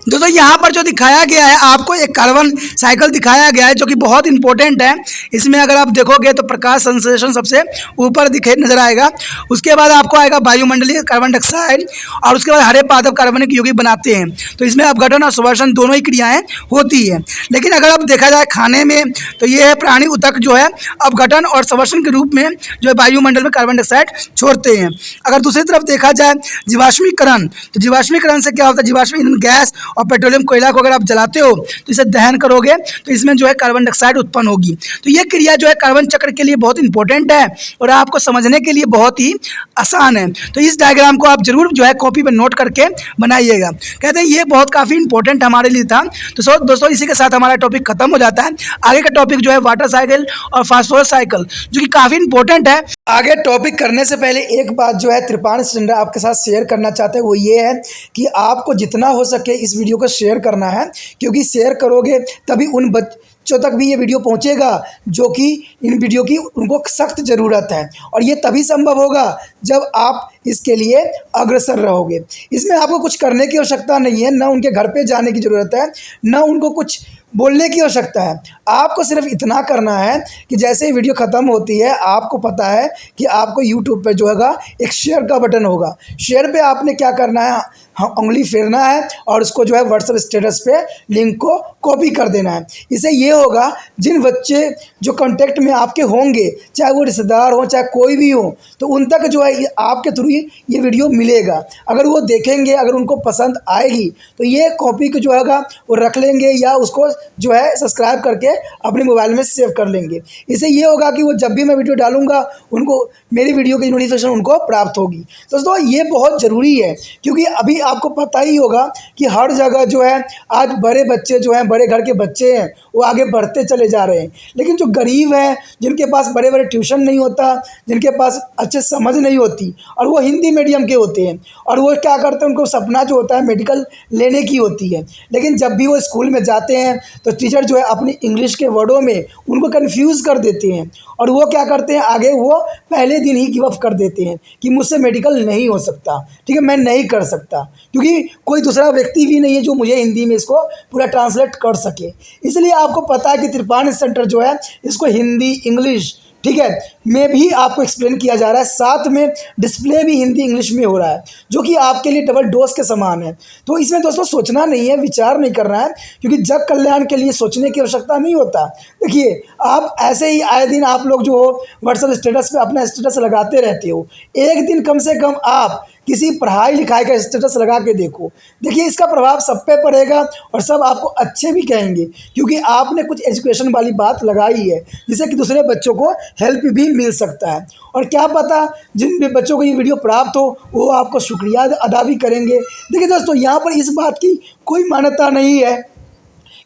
दोस्तों यहाँ पर जो दिखाया गया है आपको एक कार्बन साइकिल दिखाया गया है जो कि बहुत इंपॉर्टेंट है। इसमें अगर आप देखोगे तो प्रकाश संश्लेषण सबसे ऊपर दिखे नजर आएगा। उसके बाद आपको आएगा वायुमंडलीय कार्बन डाइऑक्साइड और उसके बाद हरे पादप कार्बनिक यौगिक बनाते हैं। तो इसमें अपघटन और सुवर्षण दोनों ही क्रियाएं होती है। लेकिन अगर आप देखा जाए खाने में तो ये है प्राणी ऊतक जो है अपघटन और सुवर्षण के रूप में जो है वायुमंडल में कार्बन डाइऑक्साइड छोड़ते हैं। अगर दूसरी तरफ देखा जाए जीवाश्मीकरण, तो जीवाश्मीकरण से क्या होता है, जीवाश्म ईंधन गैस और पेट्रोलियम कोयला को अगर आप जलाते हो तो इसे दहन करोगे तो इसमें जो है कार्बन डाइऑक्साइड उत्पन्न होगी। तो ये क्रिया जो है कार्बन चक्र के लिए बहुत इंपॉर्टेंट है और आपको समझने के लिए बहुत ही आसान है। तो इस डायग्राम को आप जरूर जो है कॉपी पर नोट करके बनाइएगा। कहते हैं ये बहुत काफ़ी इंपॉर्टेंट हमारे लिए था। तो दोस्तों इसी के साथ हमारा टॉपिक खत्म हो जाता है। आगे का टॉपिक जो है वाटर साइकिल और फास्फोरस साइकिल जो कि काफ़ी इंपॉर्टेंट है। आगे टॉपिक करने से पहले एक बात जो है त्रिपाण स्टैंडर्ड आपके साथ शेयर करना चाहते हैं, वो ये है कि आपको जितना हो सके इस वीडियो को शेयर करना है, क्योंकि शेयर करोगे तभी उन बच्चों तक भी ये वीडियो पहुंचेगा जो कि इन वीडियो की उनको सख्त ज़रूरत है। और ये तभी संभव होगा जब आप इसके लिए अग्रसर रहोगे। इसमें आपको कुछ करने की आवश्यकता नहीं है, ना उनके घर पे जाने की ज़रूरत है, ना उनको कुछ बोलने की आवश्यकता है। आपको सिर्फ इतना करना है कि जैसे ही वीडियो ख़त्म होती है आपको पता है कि आपको यूट्यूब पे जो होगा एक शेयर का बटन होगा। शेयर पे आपने क्या करना है, उंगली फेरना है और उसको जो है व्हाट्सएप स्टेटस पे लिंक को कॉपी कर देना है। इससे ये होगा जिन बच्चे जो कांटेक्ट में आपके होंगे, चाहे वो रिश्तेदार हो चाहे कोई भी हो, तो उन तक जो है आपके थ्रू ये वीडियो मिलेगा। अगर वो देखेंगे, अगर उनको पसंद आएगी तो ये कॉपी को जो होगा वो रख लेंगे या उसको जो है सब्सक्राइब करके अपने मोबाइल में सेव कर लेंगे। इससे ये होगा कि वो जब भी मैं वीडियो डालूंगा उनको मेरी वीडियो की नोटिफिकेशन उनको प्राप्त होगी। दोस्तों ये बहुत ज़रूरी है, क्योंकि अभी आपको पता ही होगा कि हर जगह जो है आज बड़े बच्चे जो हैं, बड़े घर के बच्चे हैं, वो आगे बढ़ते चले जा रहे हैं। लेकिन जो गरीब हैं, जिनके पास बड़े बड़े ट्यूशन नहीं होता, जिनके पास अच्छे समझ नहीं होती और वो हिंदी मीडियम के होते हैं और वो क्या करते हैं, उनको सपना जो होता है मेडिकल लेने की होती है। लेकिन जब भी वो स्कूल में जाते हैं तो टीचर जो है अपनी इंग्लिश के वर्डों में उनको कन्फ्यूज़ कर देते हैं और वो क्या करते हैं, आगे वो पहले दिन ही गिव अप कर देते हैं कि मुझसे मेडिकल नहीं हो सकता, ठीक है, मैं नहीं कर सकता, क्योंकि कोई दूसरा व्यक्ति भी नहीं है जो मुझे हिंदी में इसको पूरा ट्रांसलेट कर सके। इसलिए आपको पता है कि त्रिपाण सेंटर जो है इसको हिंदी, इंग्लिश, ठीक है, में भी आपको एक्सप्लेन किया जा रहा है। साथ में डिस्प्ले भी हिंदी इंग्लिश में हो रहा है, जो कि आपके लिए डबल डोज के समान है। तो इसमें दोस्तों सोचना नहीं है, विचार नहीं करना है, क्योंकि जग कल्याण के लिए सोचने की आवश्यकता नहीं होता। देखिए आप ऐसे ही आए दिन आप लोग जो हो व्हाट्सएप स्टेटस पे अपना स्टेटस लगाते रहते हो, एक दिन कम से कम आप किसी पढ़ाई लिखाई का स्टेटस लगा के देखो। देखिए इसका प्रभाव सब पे पड़ेगा और सब आपको अच्छे भी कहेंगे, क्योंकि आपने कुछ एजुकेशन वाली बात लगाई है जिससे कि दूसरे बच्चों को हेल्प भी मिल सकता है। और क्या पता जिन भी बच्चों को ये वीडियो प्राप्त हो वो आपको शुक्रिया अदा भी करेंगे। देखिए दोस्तों यहाँ पर इस बात की कोई मान्यता नहीं है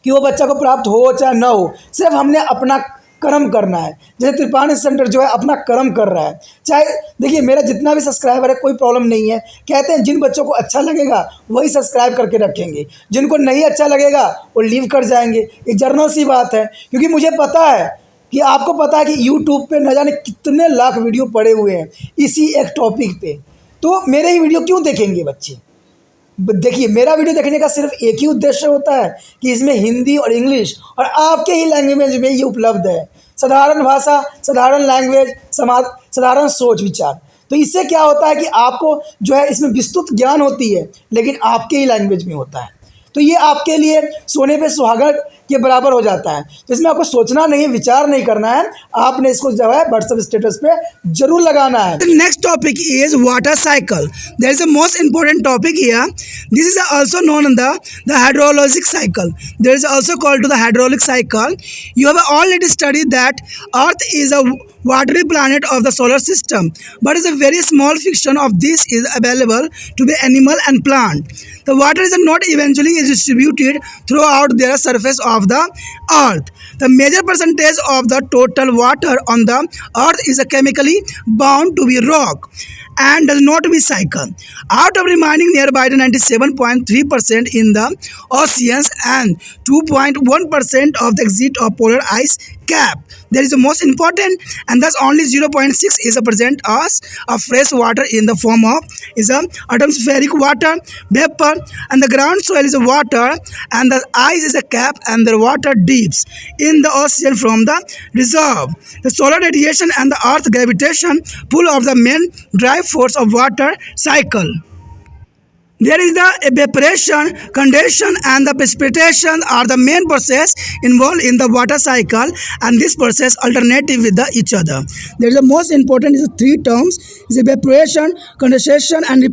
कि वो बच्चा को प्राप्त हो चाहे ना हो, सिर्फ हमने अपना कर्म करना है। जैसे त्रिपाण सेंटर जो है अपना कर्म कर रहा है। चाहे देखिए मेरा जितना भी सब्सक्राइबर है कोई प्रॉब्लम नहीं है, कहते हैं जिन बच्चों को अच्छा लगेगा वही सब्सक्राइब करके रखेंगे, जिनको नहीं अच्छा लगेगा वो लीव कर जाएंगे। ये जर्नल सी बात है, क्योंकि मुझे पता है कि आपको पता है कि यूट्यूब पे न जाने कितने लाख वीडियो पड़े हुए हैं इसी एक टॉपिक पे, तो मेरे ही वीडियो क्यों देखेंगे बच्चे। देखिए मेरा वीडियो देखने का सिर्फ एक ही उद्देश्य होता है कि इसमें हिंदी और इंग्लिश और आपके ही लैंग्वेज में ये उपलब्ध है। साधारण भाषा, साधारण लैंग्वेज, साधारण सोच विचार। तो इससे क्या होता है कि आपको जो है इसमें विस्तृत ज्ञान होती है, लेकिन आपके ही लैंग्वेज में होता है। तो ये आपके लिए सोने पे सुहागा के बराबर हो जाता है। तो इसमें आपको सोचना नहीं, विचार नहीं करना है, आपने इसको जो है व्हाट्सएप स्टेटस पे जरूर लगाना है। Next topic is water cycle. There is a most important topic here. This is also known the hydrologic cycle. There is also called to the hydraulic cycle. You have already studied that earth is a watery planet of the solar system, but is a very small fraction of this is available to be animal and plant. The water is not eventually distributed throughout the surface of the earth. The major percentage of the total water on the earth is chemically bound to be rock and does not be cycle. Out of remaining nearby the 97.3% in the oceans and 2.1% of the exit of polar ice cap. there is the most important, and thus only 0.6 is a present us of fresh water in the form of is a atmospheric water vapor, and the ground soil is a water, and the ice is a cap, and the water dips in the ocean from the reserve. The solar radiation and the earth gravitation pull of the main drive force of water cycle. There is the evaporation, condensation, and the precipitation are the main process involved in the water cycle, and this process alternative with each other. There is the most important is the three terms is evaporation, condensation, and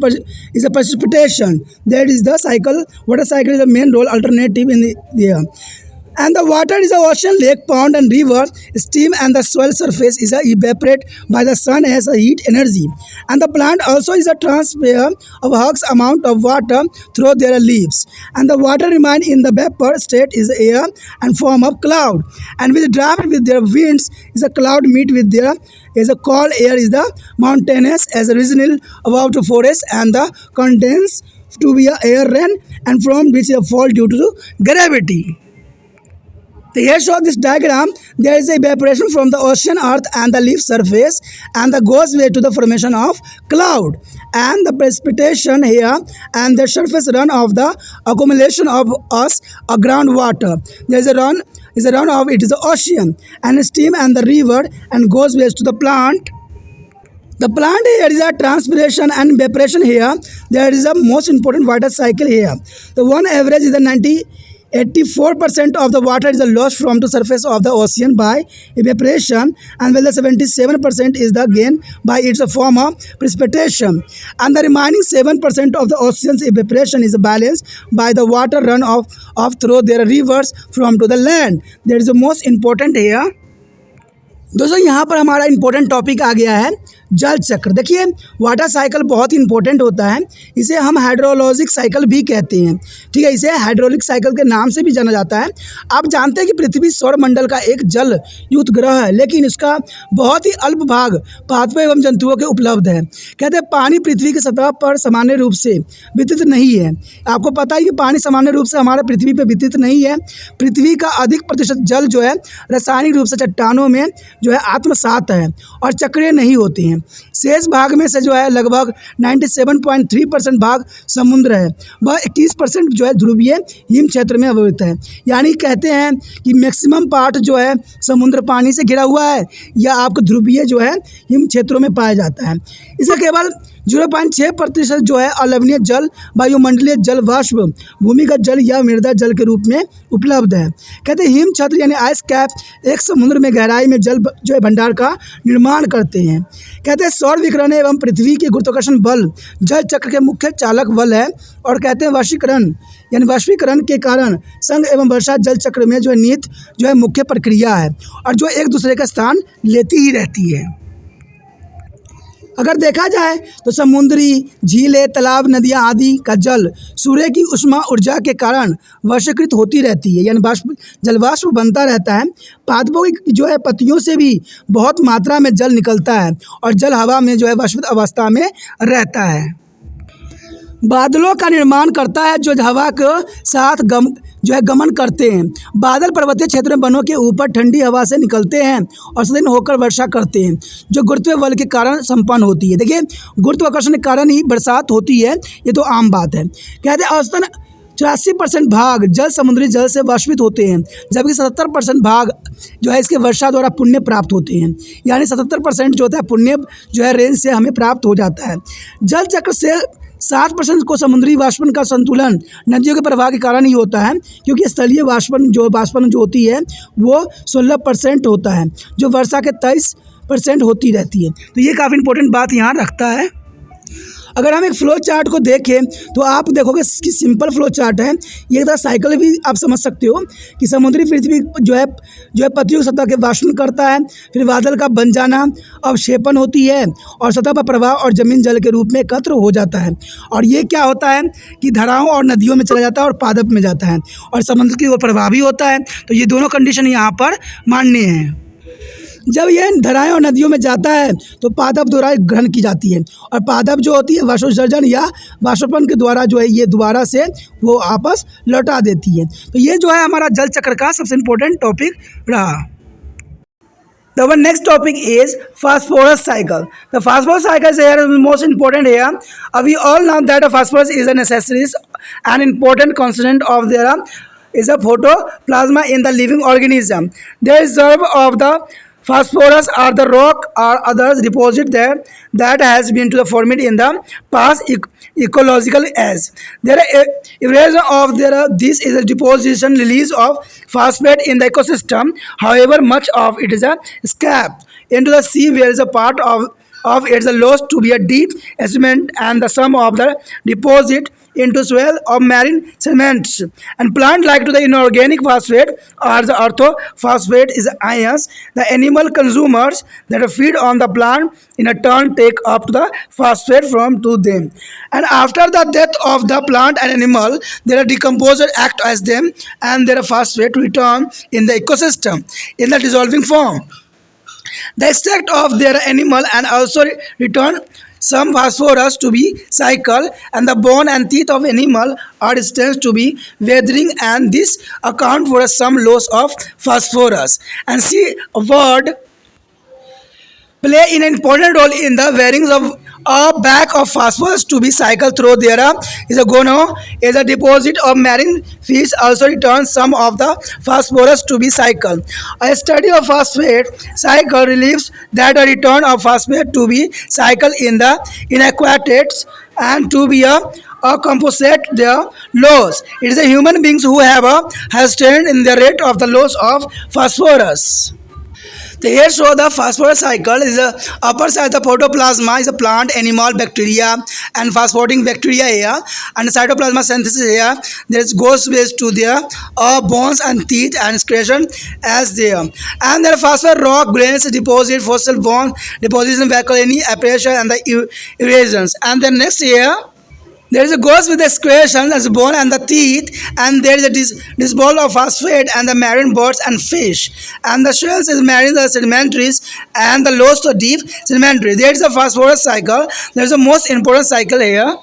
is a precipitation. That is the cycle. Water cycle is the main role alternative in the and the water is a ocean, lake, pond, and river. Steam and the soil surface is a evaporate by the sun as a heat energy. And the plant also is a transfer of huge amount of water through their leaves. And the water remain in the vapor state is air and form of cloud. And with draft with their winds is a cloud meet with their is a cold air is the mountainous as a regional about the forest, and the condense to be a air rain and from which they fall due to gravity. Here show this diagram, there is evaporation from the ocean, earth, and the leaf surface, and the goes way to the formation of cloud, and the precipitation here, and the surface run of the accumulation of us a groundwater. There is a run of it is the ocean, and steam and the river, and goes ways to the plant. The plant here is a transpiration and evaporation here. There is a most important water cycle here. The one average is the 84% of the water is lost from the surface of the ocean by evaporation, and while the 77% is the gain by its form of precipitation, and the remaining 7% of the ocean's evaporation is balanced by the water run off through their rivers from to the land. That is the most important here. दोस्तों यहाँ पर हमारा important topic आ गया है जल चक्र। देखिए water cycle बहुत ही इंपॉर्टेंट होता है, इसे हम हाइड्रोलॉजिक साइकिल भी कहते हैं, ठीक है। इसे हाइड्रोलिक साइकिल के नाम से भी जाना जाता है। आप जानते हैं कि पृथ्वी सौरमंडल का एक जल युक्त ग्रह है, लेकिन इसका बहुत ही अल्प भाग पादपों एवं जंतुओं के उपलब्ध है। कहते हैं पानी पृथ्वी की सतह पर सामान्य रूप से वितरित नहीं है। आपको पता है कि पानी सामान्य रूप से हमारे पृथ्वी पर वितरित नहीं है। पृथ्वी का अधिक प्रतिशत जल जो है रासायनिक रूप से चट्टानों में जो है आत्मसात है और चक्रीय नहीं होते हैं। शेष भाग में से जो है लगभग 97.3% भाग समुद्र है, वह 21% जो है ध्रुवीय हिम क्षेत्र में अवस्थित है। यानी कहते हैं कि मैक्सिमम पार्ट जो है समुद्र पानी से घिरा हुआ है या आपको ध्रुवीय जो है हिम क्षेत्रों में पाया जाता है। इसका केवल 0.6% जो है अलवणीय जल, वायुमंडलीय जल, वाष्प, भूमिगत जल या मृदा जल के रूप में उपलब्ध है। कहते हैं हिम छत्र यानी आइस कैप एक समुद्र में गहराई में जल जो है भंडार का निर्माण करते हैं। कहते हैं सौर विकिरण एवं पृथ्वी के गुरुत्वाकर्षण बल जल चक्र के मुख्य चालक बल है। और कहते हैं वाष्पीकरण यानी वाष्पीकरण के कारण संघ एवं वर्षा जल चक्र में जो है नियत जो है मुख्य प्रक्रिया है और जो एक दूसरे का स्थान लेती ही रहती है। अगर देखा जाए तो समुद्री झीलें, तालाब, नदियाँ आदि का जल सूर्य की उष्मा ऊर्जा के कारण वर्षीकृत होती रहती है, यानी जलवाष्प बनता रहता है। पादपों की जो है पत्तियों से भी बहुत मात्रा में जल निकलता है और जल हवा में जो है वाष्पित अवस्था में रहता है। बादलों का निर्माण करता है जो हवा के साथ गमन करते हैं। बादल पर्वतीय क्षेत्र में वनों के ऊपर ठंडी हवा से निकलते हैं और सदिन होकर वर्षा करते हैं, जो गुरुत्वीय बल के कारण संपन्न होती है। देखिए गुरुत्वाकर्षण के कारण ही बरसात होती है, ये तो आम बात है। कहते हैं औसतन 84% भाग जल समुद्री जल से वाष्पित होते हैं, जबकि 77% भाग जो है इसके वर्षा द्वारा पुण्य प्राप्त होते हैं। यानी 77% जो होता है पुण्य जो है रेंज से हमें प्राप्त हो जाता है। जल चक्र से 7% को समुद्री वाष्पन का संतुलन नदियों के प्रवाह के कारण ही होता है, क्योंकि स्थलीय वाष्पन जो होती है वो 16% होता है, जो वर्षा के 23% होती रहती है। तो ये काफ़ी इंपॉर्टेंट बात यहाँ रखता है। अगर हम एक फ्लो चार्ट को देखें तो आप देखोगे कि सिंपल फ्लो चार्ट है। ये एक साइकिल भी आप समझ सकते हो कि समुद्री पृथ्वी जो है पृथ्वी की सतह के वाष्पन करता है, फिर बादल का बन जाना, अवक्षेपण होती है और सतह पर प्रवाह और जमीन जल के रूप में एकत्र हो जाता है। और ये क्या होता है कि धाराओं और नदियों में चला जाता है और पादप में जाता है और समुद्र की ओर प्रवाह भी होता है। तो ये दोनों कंडीशन यहाँ पर मान्य हैं। जब ये धाराएं और नदियों में जाता है तो पादप द्वारा ग्रहण की जाती है और पादप जो होती है वाष्पोत्सर्जन या वाष्पन के द्वारा जो है ये दोबारा से वो आपस लौटा देती है। तो ये जो है हमारा जल चक्र का सबसे इम्पोर्टेंट टॉपिक रहा। The one next topic is phosphorus cycle. The phosphorus cycle is here most important here. We all know that phosphorus is a necessary and important constituent of there is a photoplasma in the living organism. The reserve of the phosphorus are the rock or others deposit there that has been to the formed in the past ecological age. There are erosion of there this is a deposition release of phosphate in the ecosystem. However, much of it is a escaped into the sea where is a part of its lost to be a deep sediment and the sum of the deposit into soil of marine sediments and plant like to the inorganic phosphate or the orthophosphate is ions. The animal consumers that feed on the plant in a turn take up to the phosphate from to them, and after the death of the plant and animal their decomposer act as them and their phosphate return in the ecosystem in the dissolving form. The extract of their animal and also return some phosphorus to be cycle and the bone and teeth of animal are destined to be weathering and this account for some loss of phosphorus. And see a word play an important role in the wearing of a bag of phosphorus to be cycled through there is a gono is a deposit of marine fish also returns some of the phosphorus to be cycled. A study of phosphate cycle relieves that a return of phosphate to be cycled in the inequates and to be a compensate their loss. It is the human beings who have stand in the rate of the loss of phosphorus. The here show the phosphorus cycle is a upper side the protoplasma is a plant, animal, bacteria and phosphorating bacteria here and cytoplasma synthesis here. There is goes waste to their bones and teeth and excretion as there. And there phosphorus rock grains deposit fossil bone deposition vehicle any apparition and the erasions. And then next here there is a goes with the excretion as bone and the teeth, and there is a dissolve of phosphate and the marine birds and fish, and the shells is marine the sedimentaries and the loss to deep sedimentary. There is a phosphorus cycle. There is a most important cycle here.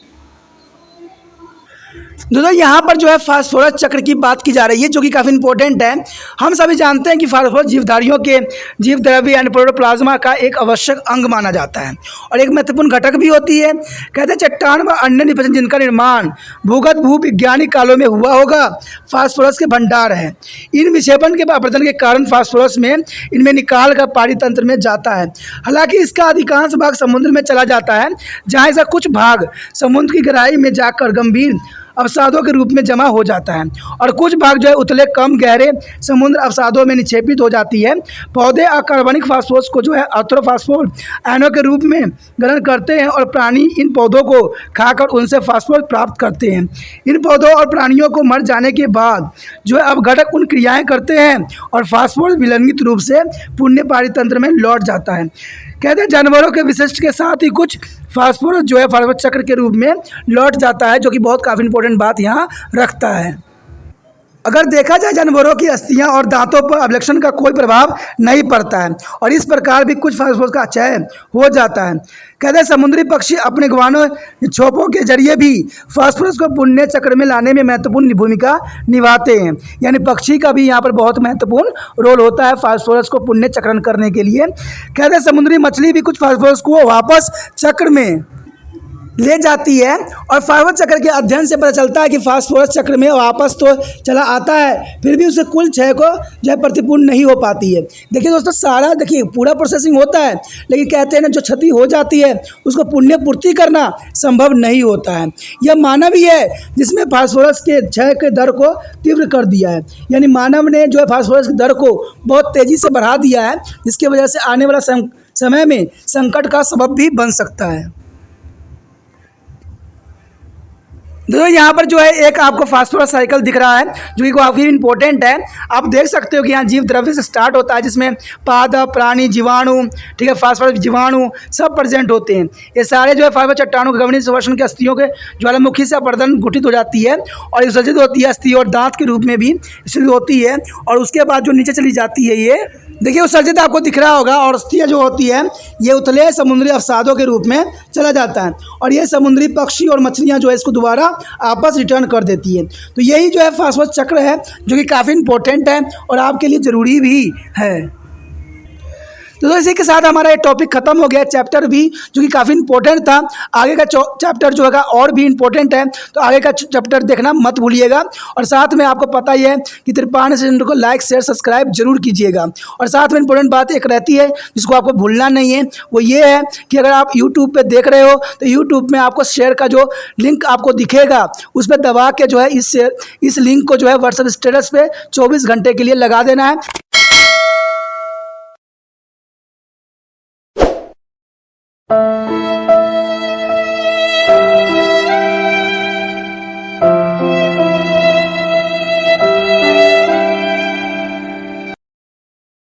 दोस्तों यहाँ पर जो है phosphorus चक्र की बात की जा रही है जो कि काफ़ी इंपॉर्टेंट है। हम सभी जानते हैं कि फास्फोरस जीवधारियों के जीव द्रव्य यानी प्रोटोप्लाज्मा का एक आवश्यक अंग माना जाता है और एक महत्वपूर्ण घटक भी होती है। कहते हैं चट्टान व अन्य निपजन जिनका निर्माण भूगत भूवैज्ञानिक कालों में हुआ होगा फास्फोरस के भंडार है। इन विक्षेपण के अपरदन के कारण फास्फोरस में इनमें निकाल कर पानी तंत्र में जाता है। हालांकि इसका अधिकांश भाग समुद्र में चला जाता है जहाँ इसका कुछ भाग समुद्र की गहराई में जाकर गंभीर अवसादों के रूप में जमा हो जाता है और कुछ भाग जो है उतले कम गहरे समुद्र अवसादों में निक्षेपित हो जाती है। पौधे अकार्बनिक फास्फोरस को जो है ऑर्थोफॉस्फोर आयनों के रूप में ग्रहण करते हैं और प्राणी इन पौधों को खाकर उनसे फास्फोरस प्राप्त करते हैं। इन पौधों और प्राणियों को मर जाने के बाद जो है अपघटक उन क्रियाएँ करते हैं और फास्फोरस विलंगित रूप से पुण्य पारितंत्र में लौट जाता है। कहते हैं जानवरों के विशिष्ट के साथ ही कुछ फास्फोरस जो है फास्फोरस चक्र के रूप में लौट जाता है जो कि बहुत काफ़ी इंपॉर्टेंट बात यहाँ रखता है। अगर देखा जाए जानवरों की अस्थियां और दांतों पर अवलक्षण का कोई प्रभाव नहीं पड़ता है और इस प्रकार भी कुछ फास्फोरस का क्षय हो जाता है। कहते हैं समुद्री पक्षी अपने गवानों छोपों के जरिए भी फास्फोरस को पुण्य चक्र में लाने में महत्वपूर्ण भूमिका निभाते हैं। यानी पक्षी का भी यहाँ पर बहुत महत्वपूर्ण रोल होता है फास्फोरस को पुण्य चक्रण करने के लिए। कहते हैं समुद्री मछली भी कुछ फास्फोरस को वापस चक्र में ले जाती है और फास्फोरस चक्र के अध्ययन से पता चलता है कि फास्फोरस चक्र में वापस तो चला आता है फिर भी उसे कुल क्षय को जो है प्रतिपूर्ण नहीं हो पाती है। देखिए दोस्तों सारा देखिए पूरा प्रोसेसिंग होता है लेकिन कहते हैं ना जो क्षति हो जाती है उसको पुण्य पूर्ति करना संभव नहीं होता है। यह मानव ही है जिसमें फास्फोरस के क्षय के दर को तीव्र कर दिया है। यानी मानव ने जो है फास्फोरस की दर को बहुत तेज़ी से बढ़ा दिया है जिसकी वजह से आने वाला समय में संकट का सबब भी बन सकता है। दोस्तों यहाँ पर जो है एक आपको फास्फोरस साइकिल दिख रहा है जो कि काफ़ी इंपॉर्टेंट है। आप देख सकते हो कि यहाँ जीव द्रव्य से स्टार्ट होता है जिसमें पादप प्राणी जीवाणु ठीक है फास्फोरस जीवाणु सब प्रेजेंट होते हैं। ये सारे जो है फास्फोरस चट्टानों के गगनीय संवर्षण के अस्थियों के ज्वालामुखी से अपरदन घटित हो जाती है और विसर्जित होती है अस्थि और दांत के रूप में भी विसर्जित होती है और उसके बाद जो नीचे चली जाती है ये देखिए उत्सर्जित आपको दिख रहा होगा और अस्थियाँ जो होती है ये उथले समुद्री अवसादों के रूप में चला जाता है और ये समुद्री पक्षी और मछलियाँ जो है इसको दोबारा आपस रिटर्न कर देती है। तो यही जो है फास्फोरस चक्र है जो कि काफ़ी इंपॉर्टेंट है और आपके लिए ज़रूरी भी है। तो इसी के साथ हमारा ये टॉपिक खत्म हो गया, चैप्टर भी जो कि काफ़ी इंपॉर्टेंट था। आगे का चैप्टर जो है और भी इंपॉर्टेंट है, तो आगे का चैप्टर देखना मत भूलिएगा। और साथ में आपको पता ही है कि त्रिपाठी चैनल को लाइक शेयर सब्सक्राइब जरूर कीजिएगा। और साथ में इंपॉर्टेंट बात एक रहती है जिसको आपको भूलना नहीं है, वो ये है कि अगर आप यूट्यूब पे देख रहे हो तो यूट्यूब में आपको शेयर का जो लिंक आपको दिखेगा उस पर दबा के जो है इस लिंक को जो है व्हाट्सएप स्टेटस पे 24 घंटे के लिए लगा देना है।